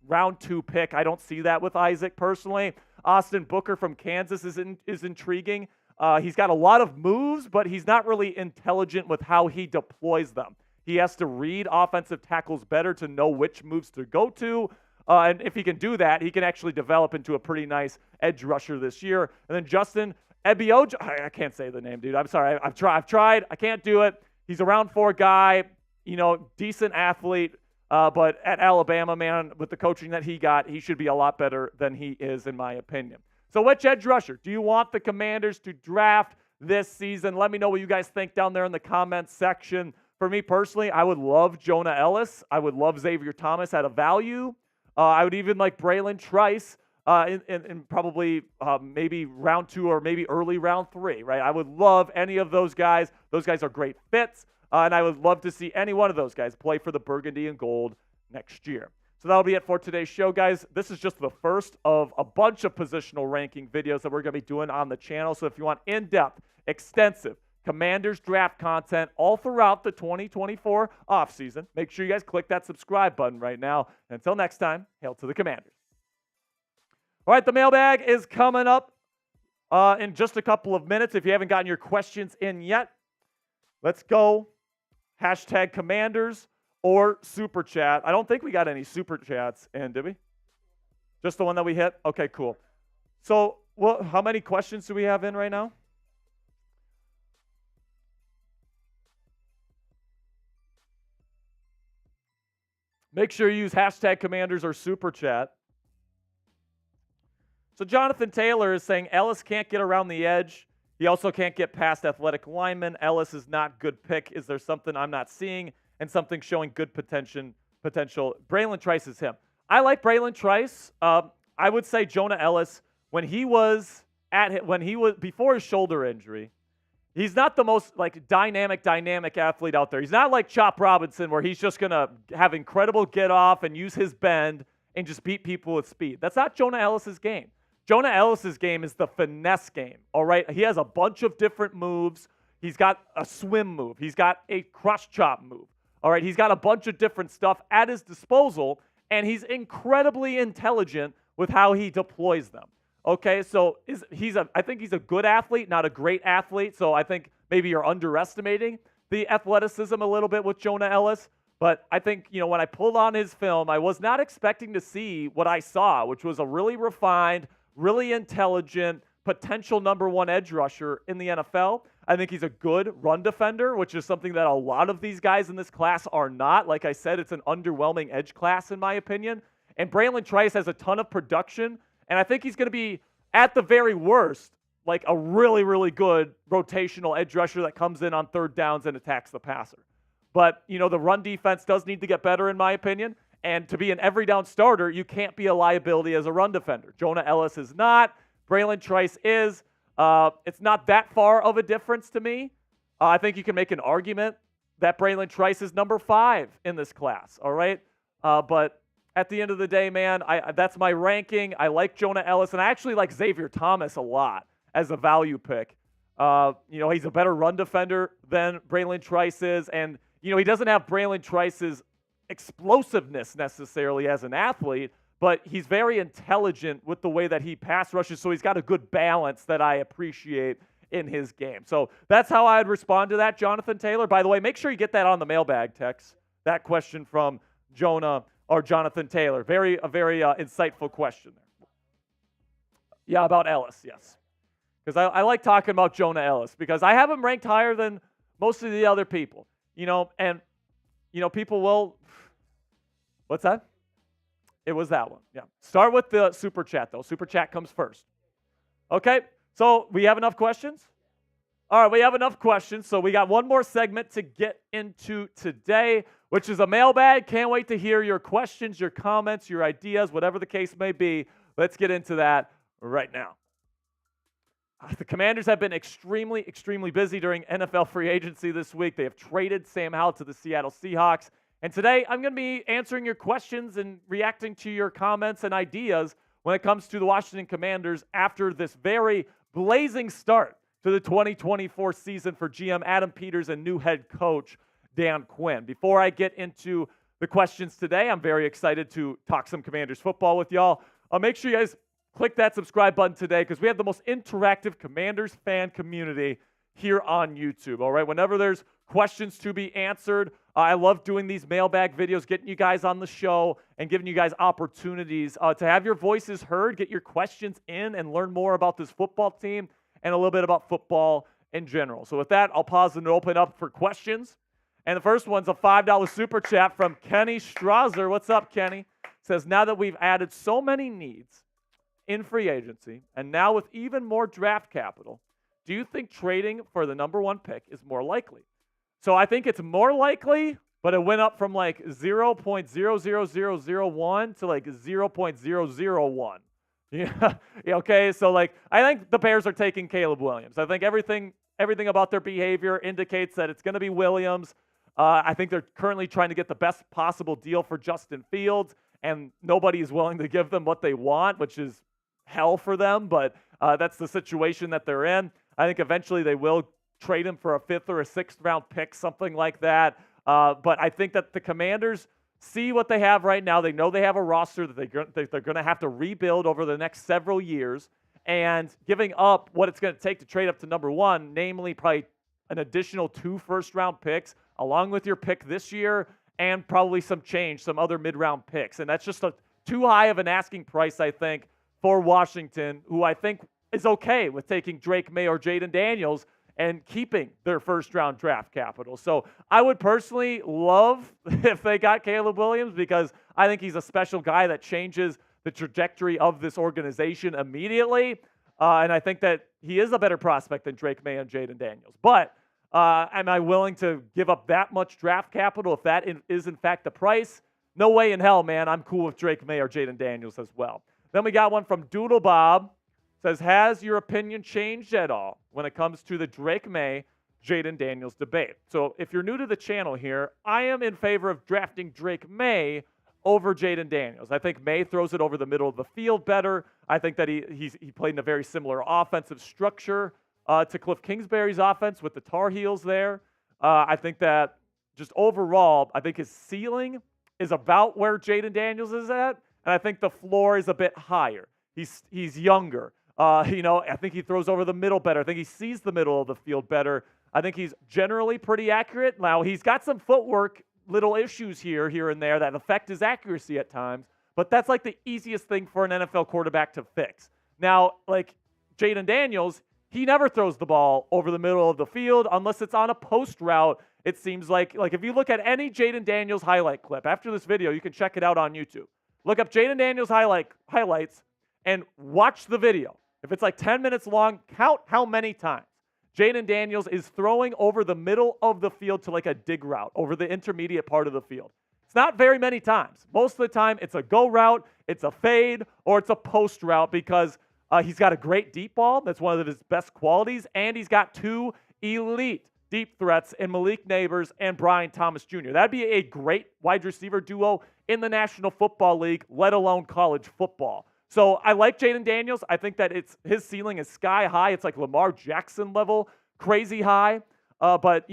round 2 pick. I don't see that with Isaac personally. Austin Booker from Kansas is intriguing. He's got a lot of moves, but he's not really intelligent with how he deploys them. He has to read offensive tackles better to know which moves to go to. And if he can do that, he can actually develop into a pretty nice edge rusher this year. And then Justin Ebiojo, I can't say the name, dude. I'm sorry. I've tried. I can't do it. He's a round 4 guy, decent athlete. But at Alabama, man, with the coaching that he got, he should be a lot better than he is, in my opinion. So which edge rusher do you want the Commanders to draft this season? Let me know what you guys think down there in the comments section. For me personally, I would love Jonah Ellis. I would love Xavier Thomas at a value. I would even like Braylon Trice in probably maybe round 2 or maybe early round 3, right? I would love any of those guys. Those guys are great fits, and I would love to see any one of those guys play for the Burgundy and Gold next year. So that'll be it for today's show, guys. This is just the first of a bunch of positional ranking videos that we're going to be doing on the channel. So if you want in-depth, extensive Commanders draft content all throughout the 2024 offseason, make sure you guys click that subscribe button right now. And until next time, hail to the Commanders. All right, the mailbag is coming up in just a couple of minutes. If you haven't gotten your questions in yet, let's go. Hashtag Commanders or Super Chat. I don't think we got any Super Chats in, did we? Just the one that we hit? Okay, cool. So how many questions do we have in right now? Make sure you use hashtag Commanders or Super Chat. So Jonathan Taylor is saying Ellis can't get around the edge. He also can't get past athletic linemen. Ellis is not good pick. Is there something I'm not seeing and something showing good potential? Braylon Trice is him. I like Braylon Trice. I would say Jonah Ellis, before his shoulder injury, he's not the most dynamic athlete out there. He's not like Chop Robinson where he's just going to have incredible get off and use his bend and just beat people with speed. That's not Jonah Ellis's game. Jonah Ellis's game is the finesse game, all right? He has a bunch of different moves. He's got a swim move. He's got a cross chop move, all right? He's got a bunch of different stuff at his disposal, and he's incredibly intelligent with how he deploys them, okay? So I think he's a good athlete, not a great athlete, so I think maybe you're underestimating the athleticism a little bit with Jonah Ellis. But I think, when I pulled on his film, I was not expecting to see what I saw, which was a really refined, really intelligent, potential number 1 edge rusher in the NFL. I think he's a good run defender, which is something that a lot of these guys in this class are not. Like I said, it's an underwhelming edge class in my opinion. And Braylon Trice has a ton of production, and I think he's going to be, at the very worst, like a really, really good rotational edge rusher that comes in on third downs and attacks the passer. But, the run defense does need to get better in my opinion. And to be an every down starter, you can't be a liability as a run defender. Jonah Ellis is not. Braylon Trice is. It's not that far of a difference to me. I think you can make an argument that Braylon Trice is number 5 in this class, all right? But at the end of the day, man, that's my ranking. I like Jonah Ellis, and I actually like Xavier Thomas a lot as a value pick. He's a better run defender than Braylon Trice is, and, he doesn't have Braylon Trice's explosiveness necessarily as an athlete, but he's very intelligent with the way that he pass rushes, so he's got a good balance that I appreciate in his game. So that's how I'd respond to that, Jonathan Taylor. By the way, make sure you get that on the mailbag text, that question from Jonathan Taylor. A very insightful question there. Yeah, about Ellis, yes. Because I like talking about Jonah Ellis because I have him ranked higher than most of the other people, and people will. What's that? It was that one. Yeah. Start with the Super Chat, though. Super Chat comes first. Okay, so we have enough questions? All right, we have enough questions, so we got one more segment to get into today, which is a mailbag. Can't wait to hear your questions, your comments, your ideas, whatever the case may be. Let's get into that right now. The Commanders have been extremely, extremely busy during NFL free agency this week. They have traded Sam Howell to the Seattle Seahawks. And today, I'm going to be answering your questions and reacting to your comments and ideas when it comes to the Washington Commanders after this very blazing start to the 2024 season for GM Adam Peters and new head coach Dan Quinn. Before I get into the questions today, I'm very excited to talk some Commanders football with y'all. Make sure you guys click that subscribe button today because we have the most interactive Commanders fan community here on YouTube. All right, whenever there's questions to be answered, I love doing these mailbag videos, getting you guys on the show and giving you guys opportunities to have your voices heard, get your questions in, and learn more about this football team and a little bit about football in general. So with that, I'll pause and open up for questions. And the first one's a $5 super chat from Kenny Strasser. What's up, Kenny? Says, now that we've added so many needs in free agency and now with even more draft capital, do you think trading for the number 1 pick is more likely? So I think it's more likely, but it went up from like 0.00001 to like 0.001. Yeah. Yeah, okay. So like, I think the Bears are taking Caleb Williams. I think everything about their behavior indicates that it's going to be Williams. I think they're currently trying to get the best possible deal for Justin Fields, and nobody is willing to give them what they want, which is hell for them. But that's the situation that they're in. I think eventually they will trade him for a 5th or a 6th round pick, something like that. But I think that the Commanders see what they have right now. They know they have a roster that they're going to have to rebuild over the next several years, and giving up what it's going to take to trade up to number 1, namely probably an additional 2 first-round picks, along with your pick this year, and probably some other mid-round picks. And that's just too high of an asking price, I think, for Washington, who I think is okay with taking Drake May or Jaden Daniels and keeping their first-round draft capital. So I would personally love if they got Caleb Williams, because I think he's a special guy that changes the trajectory of this organization immediately. And I think that he is a better prospect than Drake May and Jaden Daniels. But am I willing to give up that much draft capital if that is in fact the price? No way in hell, man. I'm cool with Drake May or Jaden Daniels as well. Then we got one from Doodle Bob. Says, has your opinion changed at all when it comes to the Drake May, Jaden Daniels debate? So if you're new to the channel here, I am in favor of drafting Drake May over Jaden Daniels. I think May throws it over the middle of the field better. I think that he played in a very similar offensive structure to Cliff Kingsbury's offense with the Tar Heels there. I think that just overall, I think his ceiling is about where Jaden Daniels is at, and I think the floor is a bit higher. He's younger. I think he throws over the middle better. I think he sees the middle of the field better. I think he's generally pretty accurate. Now, he's got some footwork little issues here and there that affect his accuracy at times, but that's like the easiest thing for an NFL quarterback to fix. Now, like Jaden Daniels, he never throws the ball over the middle of the field unless it's on a post route. It seems like if you look at any Jaden Daniels highlight clip after this video, you can check it out on YouTube. Look up Jaden Daniels highlights and watch the video. If it's like 10 minutes long, count how many times Jaden Daniels is throwing over the middle of the field to like a dig route over the intermediate part of the field. It's not very many times. Most of the time, it's a go route, it's a fade, or it's a post route, because he's got a great deep ball. That's one of his best qualities. And he's got 2 elite deep threats in Malik Neighbors and Brian Thomas Jr. That'd be a great wide receiver duo in the National Football League, let alone college football. So I like Jaden Daniels. I think that his ceiling is sky high. It's like Lamar Jackson level, crazy high. But,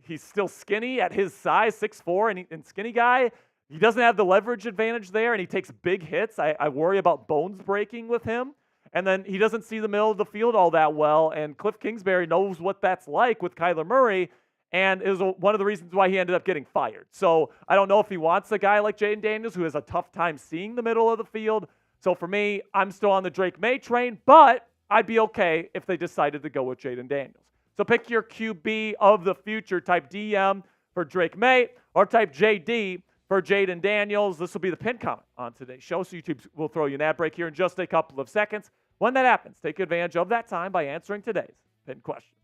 he's still skinny at his size, 6'4", and skinny guy. He doesn't have the leverage advantage there, and he takes big hits. I worry about bones breaking with him. And then he doesn't see the middle of the field all that well, and Cliff Kingsbury knows what that's like with Kyler Murray, and is one of the reasons why he ended up getting fired. So I don't know if he wants a guy like Jaden Daniels who has a tough time seeing the middle of the field. So for me, I'm still on the Drake May train, but I'd be okay if they decided to go with Jaden Daniels. So pick your QB of the future. Type DM for Drake May or type JD for Jaden Daniels. This will be the pinned comment on today's show, so YouTube will throw you an ad break here in just a couple of seconds. When that happens, take advantage of that time by answering today's pinned question.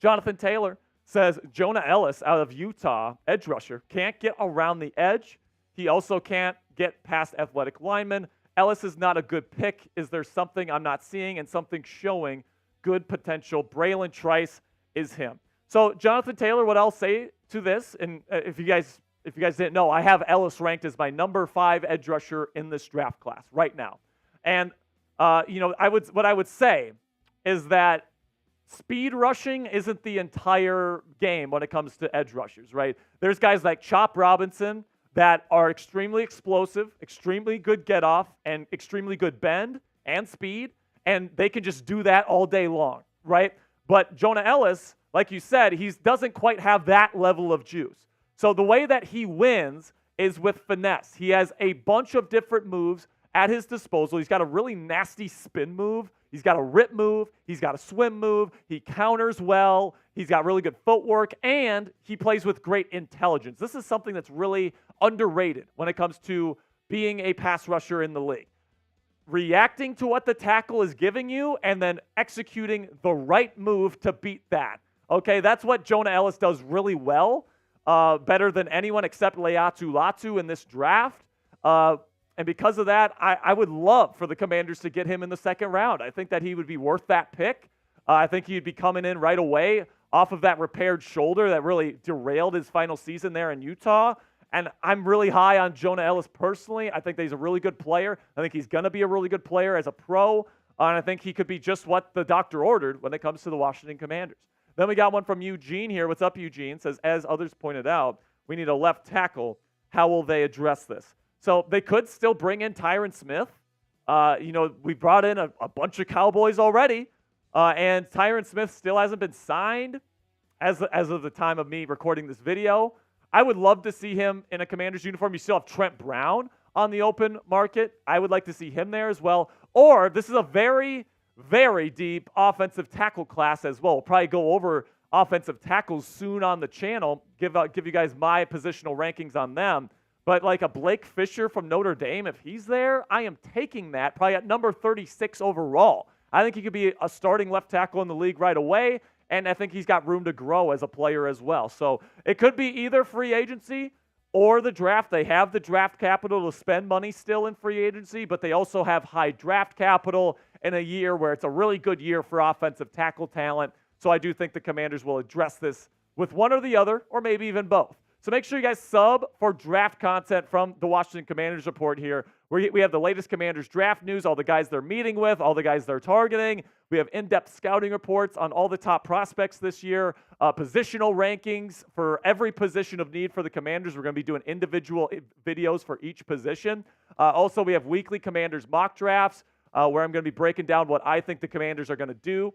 Jonathan Taylor says Jonah Ellis out of Utah, edge rusher, can't get around the edge. He also can't get past athletic linemen. Ellis is not a good pick. Is there something I'm not seeing and something showing good potential? Braylon Trice is him. So Jonathan Taylor, what I'll say to this, and if you guys didn't know, I have Ellis ranked as my number 5 edge rusher in this draft class right now. And what I would say is that speed rushing isn't the entire game when it comes to edge rushers, right? There's guys like Chop Robinson that are extremely explosive, extremely good get off, and extremely good bend and speed, and they can just do that all day long, right? But Jonah Ellis, like you said, he doesn't quite have that level of juice. So the way that he wins is with finesse. He has a bunch of different moves at his disposal. He's got a really nasty spin move. He's got a rip move. He's got a swim move. He counters well. He's got really good footwork, and he plays with great intelligence. This is something that's really underrated when it comes to being a pass rusher in the league. Reacting to what the tackle is giving you and then executing the right move to beat that. Okay, that's what Jonah Ellis does really well, better than anyone except Leatu Latu in this draft. And because of that, I would love for the Commanders to get him in the second round. I think that he would be worth that pick. I think he'd be coming in right away off of that repaired shoulder that really derailed his final season there in Utah. And I'm really high on Jonah Ellis personally. I think that he's a really good player. I think he's going to be a really good player as a pro. And I think he could be just what the doctor ordered when it comes to the Washington Commanders. Then we got one from Eugene here. What's up, Eugene? Says, as others pointed out, we need a left tackle. How will they address this? So they could still bring in Tyron Smith. We brought in a bunch of Cowboys already. And Tyron Smith still hasn't been signed as of the time of me recording this video. I would love to see him in a Commanders uniform. You still have Trent Brown on the open market. I would like to see him there as well. Or this is a very, very deep offensive tackle class as well. We'll probably go over offensive tackles soon on the channel, give you guys my positional rankings on them. But like a Blake Fisher from Notre Dame, if he's there, I am taking that probably at number 36 overall. I think he could be a starting left tackle in the league right away, and I think he's got room to grow as a player as well. So it could be either free agency or the draft. They have the draft capital to spend money still in free agency, but they also have high draft capital in a year where it's a really good year for offensive tackle talent. So I do think the Commanders will address this with one or the other, or maybe even both. So make sure you guys sub for draft content from the Washington Commanders Report here. We have the latest Commanders draft news, all the guys they're meeting with, all the guys they're targeting. We have in-depth scouting reports on all the top prospects this year, positional rankings for every position of need for the Commanders. We're going to be doing individual videos for each position. Also, we have weekly Commanders mock drafts where I'm going to be breaking down what I think the Commanders are going to do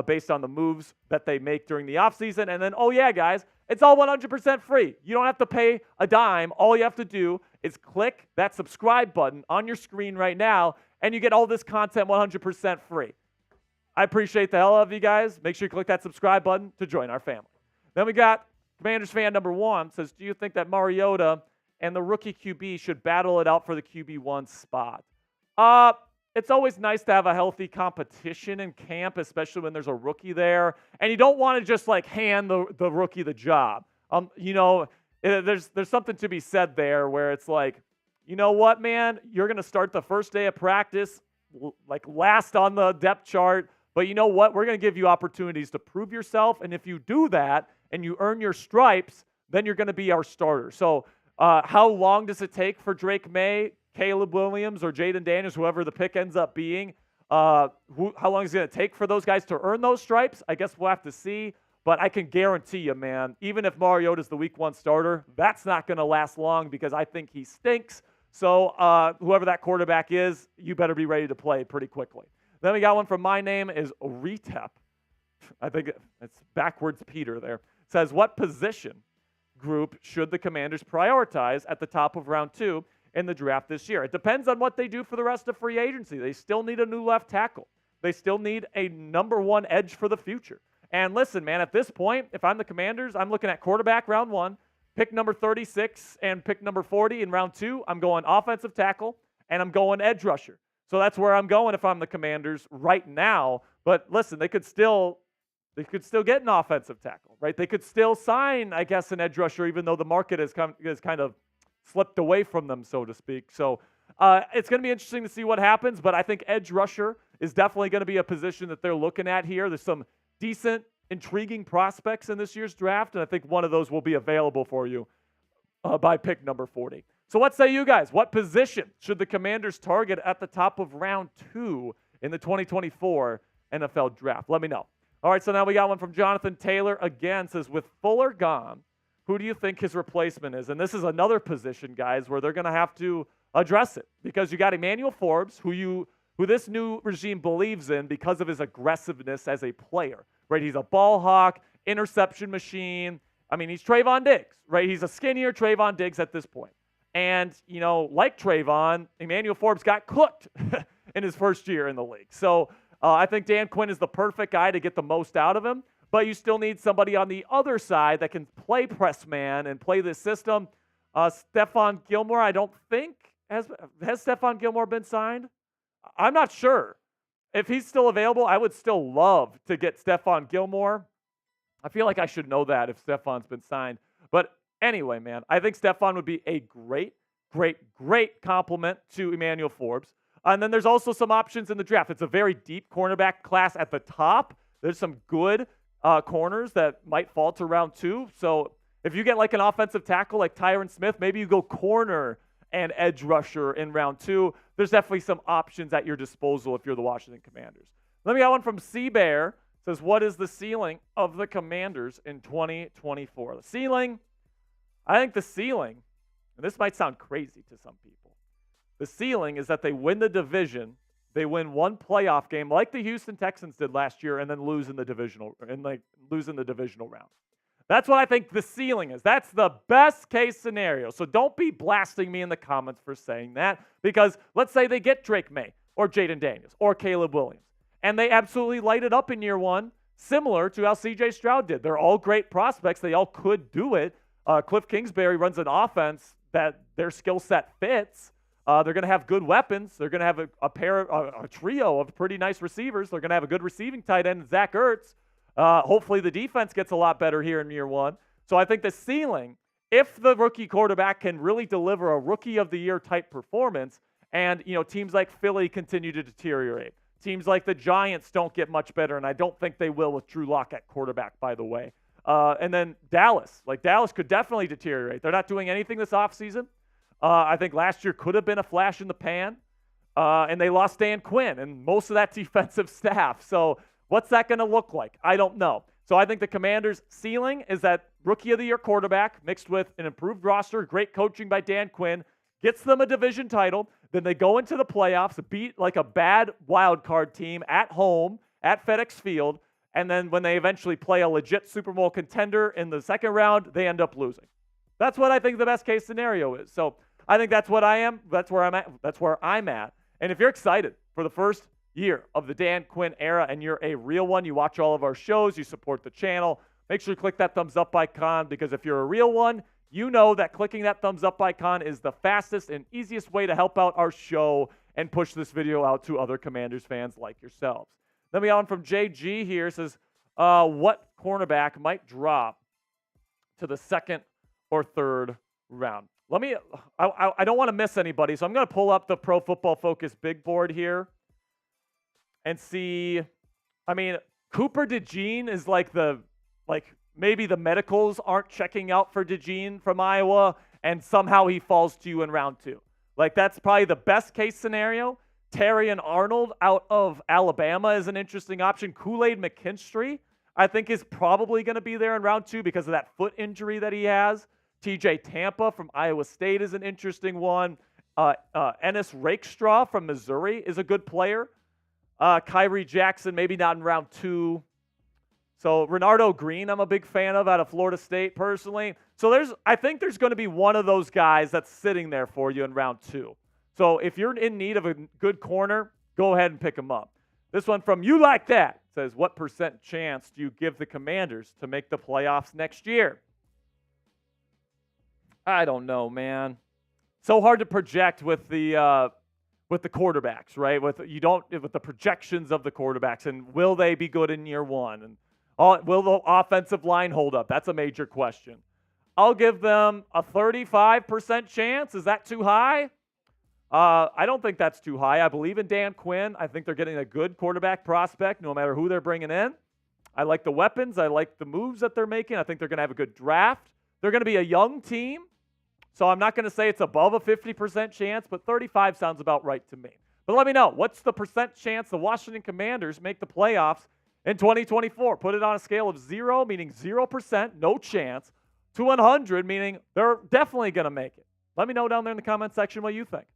based on the moves that they make during the offseason. And then, oh yeah, guys, it's all 100% free. You don't have to pay a dime. All you have to do is click that subscribe button on your screen right now, and you get all this content 100% free. I appreciate the hell out of you guys. Make sure you click that subscribe button to join our family. Then we got Commanders fan number 1 says, do you think that Mariota and the rookie QB should battle it out for the QB1 spot? It's always nice to have a healthy competition in camp, especially when there's a rookie there. And you don't want to just like hand the rookie the job. There's something to be said there where it's like, you know what, man? You're going to start the first day of practice like last on the depth chart. But you know what? We're going to give you opportunities to prove yourself. And if you do that and you earn your stripes, then you're going to be our starter. So how long does it take for Drake May, Caleb Williams, or Jaden Daniels, whoever the pick ends up being? How long is it going to take for those guys to earn those stripes? I guess we'll have to see. But I can guarantee you, man, even if Mariota's the week 1 starter, that's not going to last long because I think he stinks. So whoever that quarterback is, you better be ready to play pretty quickly. Then we got one from my name is Retep. I think it's backwards Peter there. It says, what position group should the Commanders prioritize at the top of round 2 in the draft this year? It depends on what they do for the rest of free agency. They still need a new left tackle. They still need a number 1 edge for the future. And listen, man, at this point, if I'm the Commanders, I'm looking at quarterback round 1, pick number 36 and pick number 40 in round 2. I'm going offensive tackle, and I'm going edge rusher. So that's where I'm going if I'm the Commanders right now. But listen, they could still get an offensive tackle, right? They could still sign, I guess, an edge rusher, even though the market has kind of slipped away from them, so to speak. So it's going to be interesting to see what happens, but I think edge rusher is definitely going to be a position that they're looking at here. There's some decent, intriguing prospects in this year's draft, and I think one of those will be available for you by pick number 40. So what say you guys? What position should the Commanders target at the top of round 2 in the 2024 NFL Draft? Let me know. All right, so now we got one from Jonathan Taylor. Again, says, with Fuller gone, who do you think his replacement is? And this is another position, guys, where they're going to have to address it because you got Emmanuel Forbes, who this new regime believes in because of his aggressiveness as a player, right? He's a ball hawk, interception machine. I mean, he's Trayvon Diggs, right? He's a skinnier Trayvon Diggs at this point. And, like Trayvon, Emmanuel Forbes got cooked in his first year in the league. So I think Dan Quinn is the perfect guy to get the most out of him. But you still need somebody on the other side that can play press man and play this system. Stephon Gilmore, I don't think. Has Stephon Gilmore been signed? I'm not sure. If he's still available, I would still love to get Stephon Gilmore. I feel like I should know that if Stephon's been signed. But anyway, man, I think Stephon would be a great Great compliment to Emmanuel Forbes. And then there's also some options in the draft. It's a very deep cornerback class at the top. There's some good corners that might fall to round 2. So if you get like an offensive tackle like Tyron Smith, maybe you go corner and edge rusher in round 2. There's definitely some options at your disposal if you're the Washington Commanders. Let me get one from C-Bear. Says, what is the ceiling of the Commanders in 2024? The ceiling, I think the ceiling, and this might sound crazy to some people, the ceiling is that they win the division, they win one playoff game like the Houston Texans did last year, and then lose in the divisional round. That's what I think the ceiling is. That's the best case scenario. So don't be blasting me in the comments for saying that, because let's say they get Drake May or Jaden Daniels or Caleb Williams, and they absolutely light it up in year 1, similar to how C.J. Stroud did. They're all great prospects. They all could do it. Cliff Kingsbury runs an offense that their skill set fits. They're going to have good weapons. They're going to have a trio of pretty nice receivers. They're going to have a good receiving tight end, Zach Ertz. Hopefully the defense gets a lot better here in year 1. So I think the ceiling, if the rookie quarterback can really deliver a rookie of the year type performance, and teams like Philly continue to deteriorate. Teams like the Giants don't get much better, and I don't think they will with Drew Lock at quarterback, by the way. And then Dallas. Dallas could definitely deteriorate. They're not doing anything this offseason. I think last year could have been a flash in the pan. And they lost Dan Quinn and most of that defensive staff. So what's that going to look like? I don't know. So I think the Commanders' ceiling is that rookie of the year quarterback mixed with an improved roster, great coaching by Dan Quinn, gets them a division title. Then they go into the playoffs, beat like a bad wild card team at home at FedEx Field, and then when they eventually play a legit Super Bowl contender in the second round, they end up losing. That's what I think the best case scenario is. So I think that's what I am. That's where I'm at. That's where I'm at. And if you're excited for the first year of the Dan Quinn era and you're a real one, you watch all of our shows, you support the channel, make sure you click that thumbs up icon, because if you're a real one, you know that clicking that thumbs up icon is the fastest and easiest way to help out our show and push this video out to other Commanders fans like yourselves. Then we got one from JG here. Says, what cornerback might drop to the second or third round? I don't want to miss anybody, so I'm going to pull up the Pro Football Focus big board here and see. I mean, Cooper DeJean is maybe the medicals aren't checking out for DeJean from Iowa, and somehow he falls to you in round 2. That's probably the best case scenario. Terrion Arnold out of Alabama is an interesting option. Kool-Aid McKinstry, I think, is probably going to be there in round 2 because of that foot injury that he has. TJ Tampa from Iowa State is an interesting one. Ennis Rakestraw from Missouri is a good player. Kyrie Jackson, maybe not in round 2. So Renardo Green, I'm a big fan of out of Florida State personally. So I think there's going to be one of those guys that's sitting there for you in round 2. So if you're in need of a good corner, go ahead and pick him up. This one from You Like That says, what % chance do you give the Commanders to make the playoffs next year? I don't know, man. So hard to project with the quarterbacks, right? With the projections of the quarterbacks, and will they be good in year 1? And will the offensive line hold up? That's a major question. I'll give them a 35% chance. Is that too high? I don't think that's too high. I believe in Dan Quinn. I think they're getting a good quarterback prospect no matter who they're bringing in. I like the weapons. I like the moves that they're making. I think they're going to have a good draft. They're going to be a young team. So I'm not going to say it's above a 50% chance, but 35 sounds about right to me. But let me know, what's the % chance the Washington Commanders make the playoffs in 2024? Put it on a scale of 0, meaning 0%, no chance, to 100, meaning they're definitely going to make it. Let me know down there in the comment section what you think.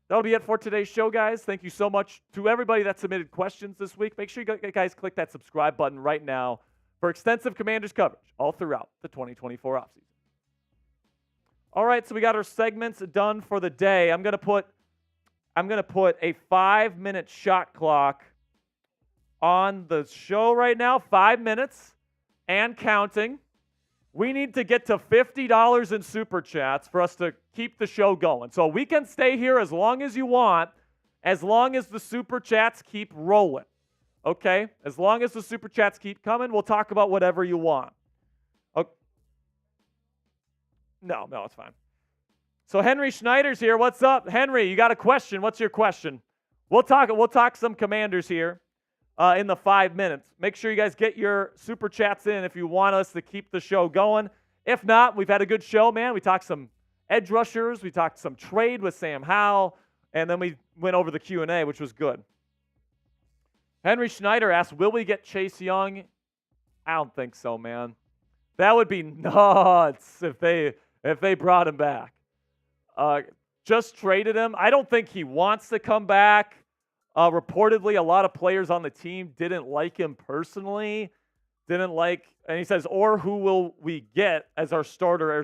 That'll be it for today's show, guys. Thank you so much to everybody that submitted questions this week. Make sure you guys click that subscribe button right now for extensive Commanders coverage all throughout the 2024 offseason. All right, so we got our segments done for the day. I'm gonna put a 5-minute shot clock on the show right now. 5 minutes and counting. We need to get to $50 in Super Chats for us to keep the show going. So we can stay here as long as you want, as long as the Super Chats keep rolling. Okay? As long as the Super Chats keep coming, we'll talk about whatever you want. Okay. No, it's fine. So Henry Schneider's here. What's up, Henry? You got a question? What's your question? We'll talk some Commanders here in the 5 minutes. Make sure you guys get your super chats in if you want us to keep the show going. If not, we've had a good show, man. We talked some edge rushers. We talked some trade with Sam Howell, and then we went over the Q&A, which was good. Henry Schneider asked, will we get Chase Young? I don't think so, man. That would be nuts if they brought him back. Just traded him. I don't think he wants to come back. Reportedly, a lot of players on the team didn't like him personally. And he says, or who will we get as our starter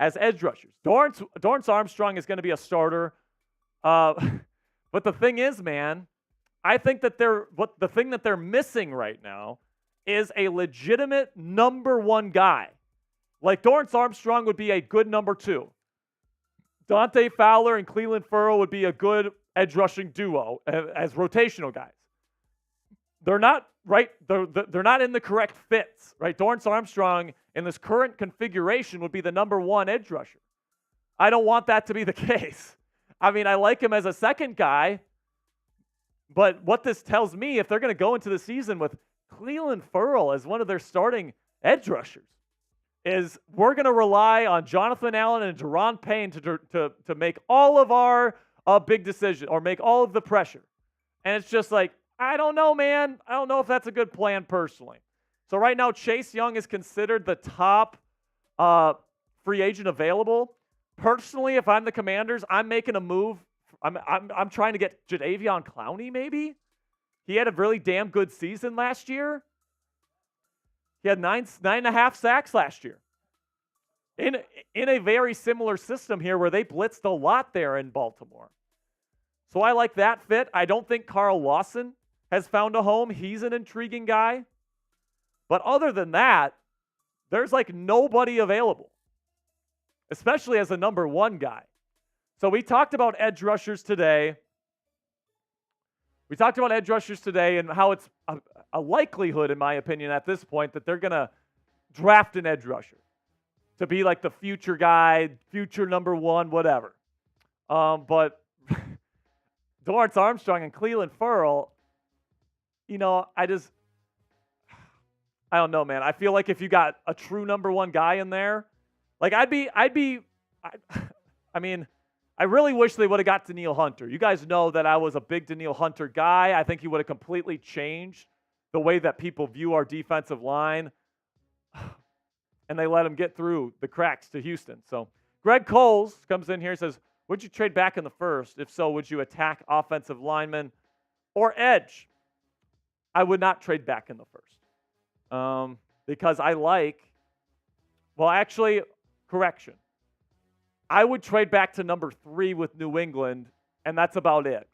as edge rushers? Dorrance Armstrong is going to be a starter. But the thing is, man, I think that the thing that they're missing right now is a legitimate number one guy. Like Dorrance Armstrong would be a good number two. Dante Fowler and Cleveland Ferrell would be a good edge rushing duo as rotational guys. They're not right. They're not in the correct fits, right? Dorrance Armstrong in this current configuration would be the number one edge rusher. I don't want that to be the case. I mean, I like him as a second guy, but what this tells me, if they're going to go into the season with Cleveland Ferrell as one of their starting edge rushers, is we're going to rely on Jonathan Allen and Deron Payne to make all of our big decisions or make all of the pressure. And it's just like, I don't know, man. I don't know if that's a good plan personally. So right now, Chase Young is considered the top free agent available. Personally, if I'm the Commanders, I'm making a move. I'm trying to get Jadeveon Clowney, maybe. He had a really damn good season last year. He had 9.5 sacks last year. In a very similar system here where they blitzed a lot there in Baltimore. So I like that fit. I don't think Carl Lawson has found a home. He's an intriguing guy. But other than that, there's like nobody available, especially as a number one guy. So we talked about edge rushers today. And how it's a likelihood, in my opinion, at this point, that they're going to draft an edge rusher to be like the future guy, future number one, whatever. But Dorrance Armstrong and Cleveland Ferrell, I don't know, man. I feel like if you got a true number one guy in there, like I really wish they would have got Danielle Hunter. You guys know that I was a big Danielle Hunter guy. I think he would have completely changed the way that people view our defensive line. And they let him get through the cracks to Houston. So Greg Coles comes in here and says, would you trade back in the first? If so, would you attack offensive lineman or edge? I would not trade back in the first. Because correction. I would trade back to number 3 with New England, and that's about it.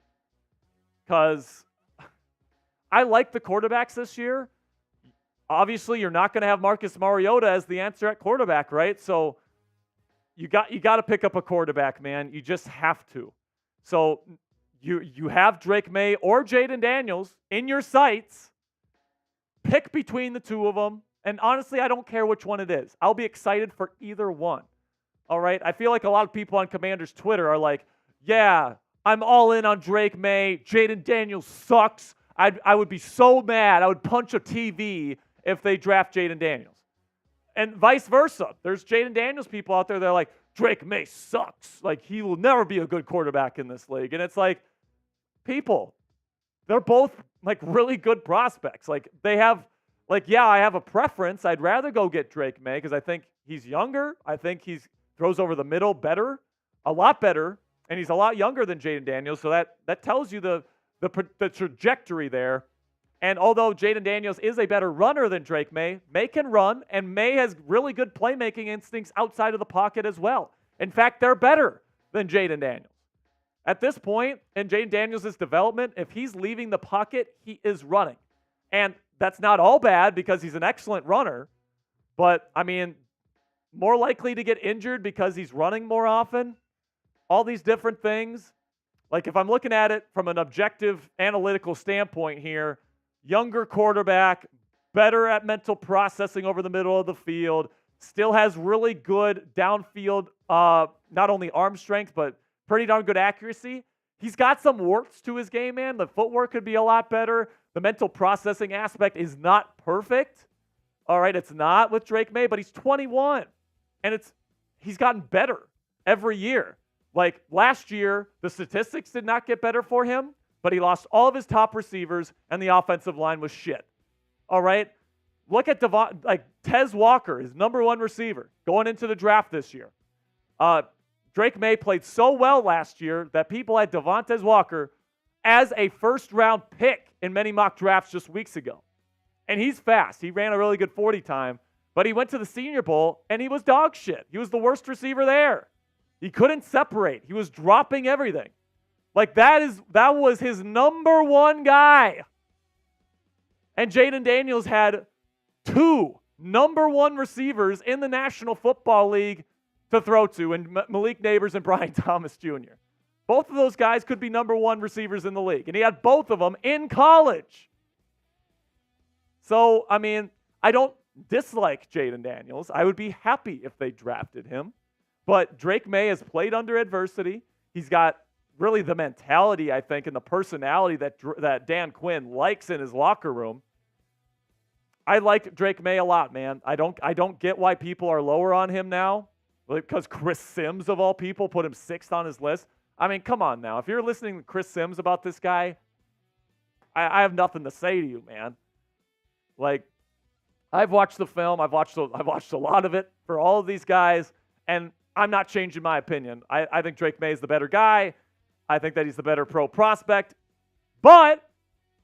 Because I like the quarterbacks this year. Obviously, you're not going to have Marcus Mariota as the answer at quarterback, right? So you got to pick up a quarterback, man. You just have to. So you have Drake May or Jaden Daniels in your sights. Pick between the two of them. And honestly, I don't care which one it is. I'll be excited for either one. All right? I feel like a lot of people on Commanders Twitter are like, yeah, I'm all in on Drake May. Jaden Daniels sucks. I would be so mad. I would punch a TV if they draft Jaden Daniels. And vice versa. There's Jaden Daniels people out there that are like, Drake May sucks. Like, he will never be a good quarterback in this league. And it's like, people, they're both, like, really good prospects. Like, they have, like, yeah, I have a preference. I'd rather go get Drake May because I think he's younger. I think he throws over the middle better, a lot better, and he's a lot younger than Jaden Daniels. So that tells you the trajectory there. And although Jaden Daniels is a better runner than Drake May, May can run, and May has really good playmaking instincts outside of the pocket as well. In fact, they're better than Jaden Daniels. At this point in Jaden Daniels' development, if he's leaving the pocket, he is running. And that's not all bad because he's an excellent runner. But, I mean, more likely to get injured because he's running more often. All these different things. Like, if I'm looking at it from an objective analytical standpoint here, younger quarterback, better at mental processing over the middle of the field, Still has really good downfield, not only arm strength, but pretty darn good accuracy. He's got some warts to his game, man. The footwork could be a lot better. The mental processing aspect is not perfect. All right, it's not with Drake May, but he's 21. And he's gotten better every year. Like last year, the statistics did not get better for him, but he lost all of his top receivers, and the offensive line was shit. All right? Look at Tez Walker, his number one receiver, going into the draft this year. Drake May played so well last year that people had Devontae Walker as a first-round pick in many mock drafts just weeks ago. And he's fast. He ran a really good 40 time, but he went to the Senior Bowl, and he was dog shit. He was the worst receiver there. He couldn't separate. He was dropping everything. Like, that was his number one guy. And Jaden Daniels had 2 number one receivers in the National Football League to throw to, and Malik Neighbors and Brian Thomas Jr. Both of those guys could be number one receivers in the league, and he had both of them in college. So, I mean, I don't dislike Jaden Daniels. I would be happy if they drafted him. But Drake May has played under adversity. He's got really the mentality, I think, and the personality that Dan Quinn likes in his locker room. I like Drake May a lot, man. I don't get why people are lower on him now. Because Chris Sims, of all people, put him 6th on his list. I mean, come on now. If you're listening to Chris Sims about this guy, I have nothing to say to you, man. Like, I've watched the film. I've watched a lot of it for all of these guys, and I'm not changing my opinion. I think Drake May is the better guy. I think that he's the better pro prospect. But,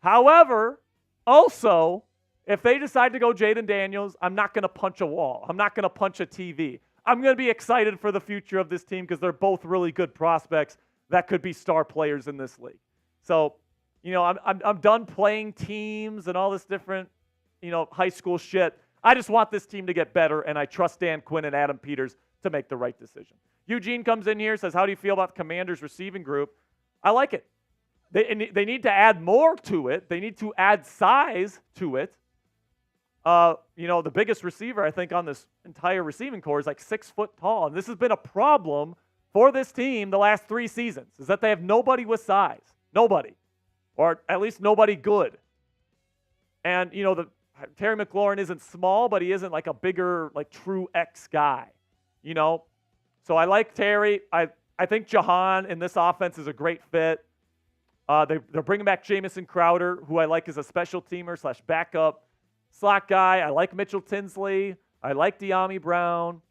however, also, if they decide to go Jaden Daniels, I'm not going to punch a wall. I'm not going to punch a TV. I'm going to be excited for the future of this team because they're both really good prospects that could be star players in this league. So, I'm done playing teams and all this different, high school shit. I just want this team to get better, and I trust Dan Quinn and Adam Peters to make the right decision. Eugene comes in here, says, how do you feel about the Commanders receiving group? I like it. They need to add more to it. They need to add size to it. The biggest receiver, I think, on this entire receiving core is like 6 foot tall. And this has been a problem for this team the last 3 seasons, is that they have nobody with size. Nobody. Or at least nobody good. And, Terry McLaurin isn't small, but he isn't like a bigger, like true X guy. So I like Terry. I think Jahan in this offense is a great fit. They're bringing back Jamison Crowder, who I like as a special teamer / backup slot guy. I like Mitchell Tinsley. I like De'Ami Brown.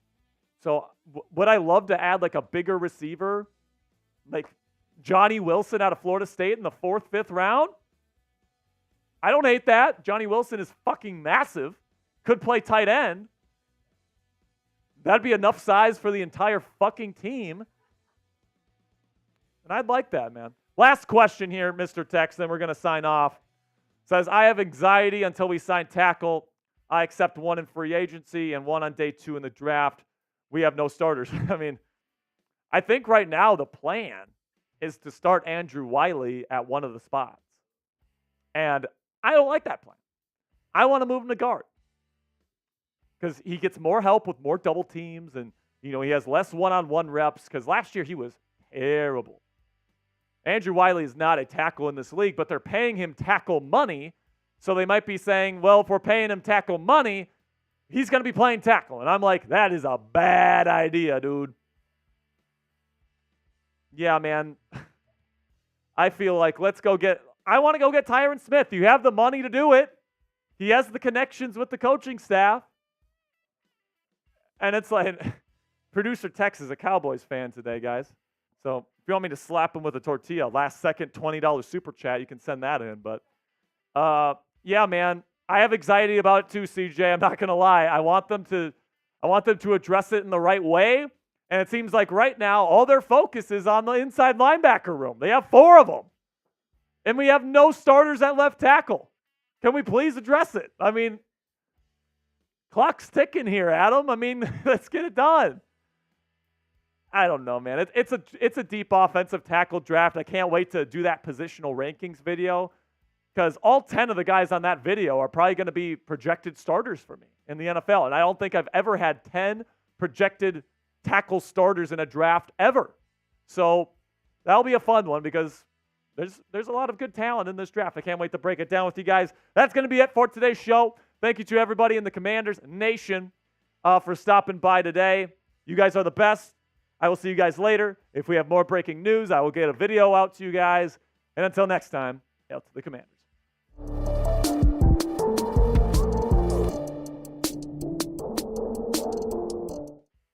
So would I love to add like a bigger receiver, like Johnny Wilson out of Florida State in the 4th, 5th round? I don't hate that. Johnny Wilson is fucking massive. Could play tight end. That'd be enough size for the entire fucking team. And I'd like that, man. Last question here, Mr. Tex, then we're going to sign off. Says, I have anxiety until we sign tackle. I accept 1 in free agency and 1 on day 2 in the draft. We have no starters. I mean, I think right now the plan is to start Andrew Wiley at one of the spots. And I don't like that plan. I want to move him to guard. Because he gets more help with more double teams, and he has less one-on-one reps, because last year he was terrible. Andrew Wiley is not a tackle in this league, but they're paying him tackle money, so they might be saying, well, if we're paying him tackle money, he's going to be playing tackle. And I'm like, that is a bad idea, dude. Yeah, man. I feel like I want to go get Tyron Smith. You have the money to do it. He has the connections with the coaching staff. And it's like, producer Tex is a Cowboys fan today, guys. So if you want me to slap him with a tortilla, last second $20 super chat, you can send that in. But yeah, man, I have anxiety about it too, CJ. I'm not gonna lie. I want them to address it in the right way. And it seems like right now all their focus is on the inside linebacker room. They have 4 of them, and we have no starters at left tackle. Can we please address it? I mean, clock's ticking here, Adam. I mean, let's get it done. I don't know, man. It's a deep offensive tackle draft. I can't wait to do that positional rankings video, because all 10 of the guys on that video are probably going to be projected starters for me. in the NFL. And I don't think I've ever had 10 projected tackle starters in a draft ever. So that'll be a fun one because there's a lot of good talent in this draft. I can't wait to break it down with you guys. That's going to be it for today's show. Thank you to everybody in the Commanders Nation for stopping by today. You guys are the best. I will see you guys later. If we have more breaking news, I will get a video out to you guys. And until next time, hail to the Commanders.